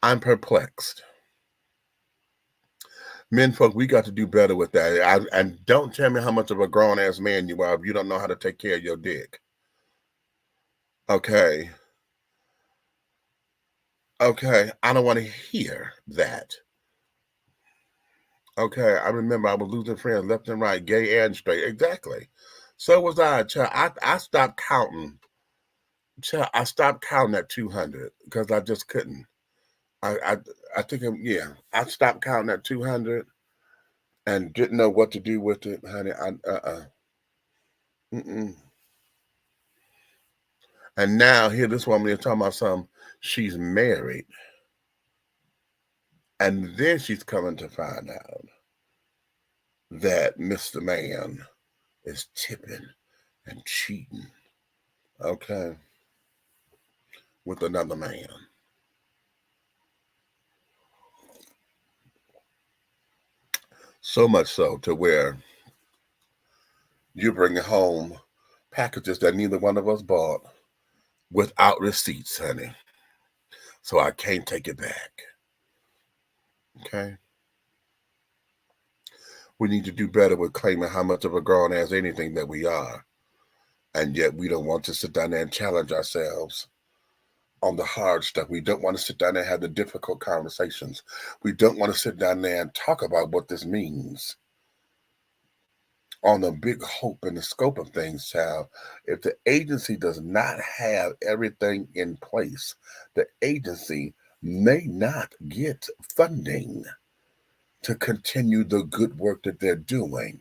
I'm perplexed. Men folk, we got to do better with that. And don't tell me how much of a grown-ass man you are if you don't know how to take care of your dick. Okay. Okay, I don't want to hear that. Okay, I remember I was losing friends left and right, gay and straight. Exactly. So was I. Child, I stopped counting. Child, I stopped counting at 200 because I just couldn't. I think, yeah, I stopped counting at 200 and didn't know what to do with it, honey. And now here this woman is talking about something. She's married. And then she's coming to find out that Mr. Man is tipping and cheating, okay, with another man. So much so to where you're bringing home packages that neither one of us bought without receipts, honey. So I can't take it back. Okay? We need to do better with claiming how much of a grown-ass anything that we are. And yet we don't want to sit down there and challenge ourselves on the hard stuff. We don't want to sit down there and have the difficult conversations. We don't want to sit down there and talk about what this means. On the big hope and the scope of things, child, if the agency does not have everything in place, the agency may not get funding to continue the good work that they're doing.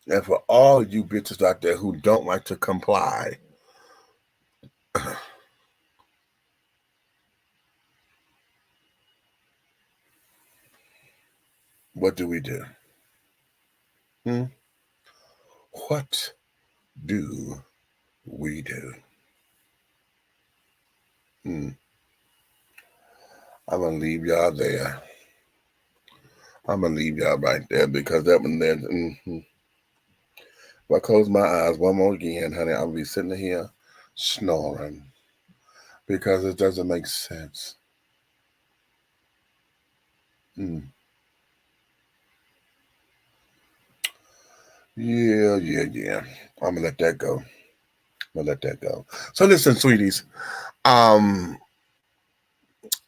And for all you bitches out there who don't like to comply, what do we do? What do we do? I'm going to leave y'all there. I'm going to leave y'all right there because that one there, if I close my eyes one more again, honey, I'll be sitting here snoring because it doesn't make sense. Yeah. I'm going to let that go. So listen, sweeties,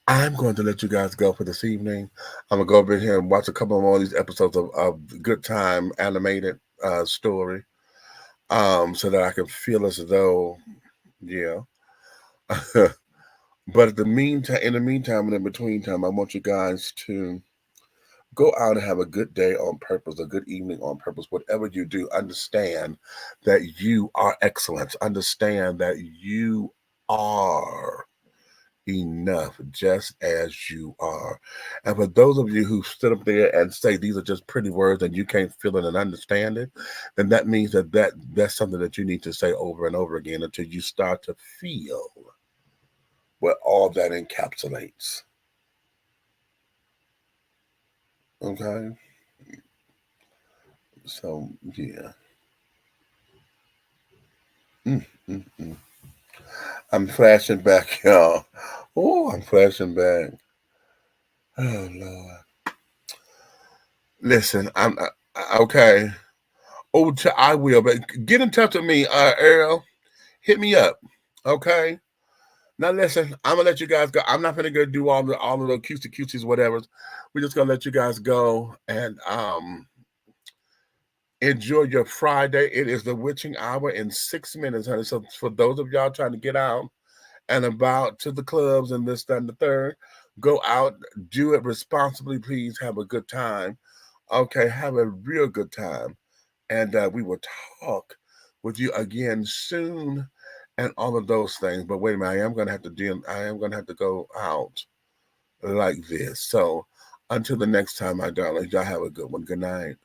I'm going to let you guys go for this evening. I'm going to go over here and watch a couple more of these episodes of Good Time animated story so that I can feel as though, yeah. But in the meantime, and in between time, I want you guys to go out and have a good day on purpose, a good evening on purpose. Whatever you do, understand that you are excellence. Understand that you are enough just as you are. And for those of you who stood up there and say these are just pretty words and you can't feel it and understand it, then that means that's something that you need to say over and over again until you start to feel what all that encapsulates. Okay? So, yeah. I'm flashing back, y'all. Oh, I'm flashing back. Oh, Lord. Listen, I'm okay. Oh, I will, but get in touch with me, Earl. Hit me up, okay? Now listen, I'm gonna let you guys go. I'm not gonna go do all the little cutesies, whatever. We're just gonna let you guys go and enjoy your Friday. It is the witching hour in 6 minutes, honey. So for those of y'all trying to get out and about to the clubs and this, that, and the third, go out, do it responsibly, please. Have a good time. Okay, have a real good time. And we will talk with you again soon and all of those things. But wait a minute, I am going to have to go out like this. So until the next time, my darlings, y'all have a good one. Good night.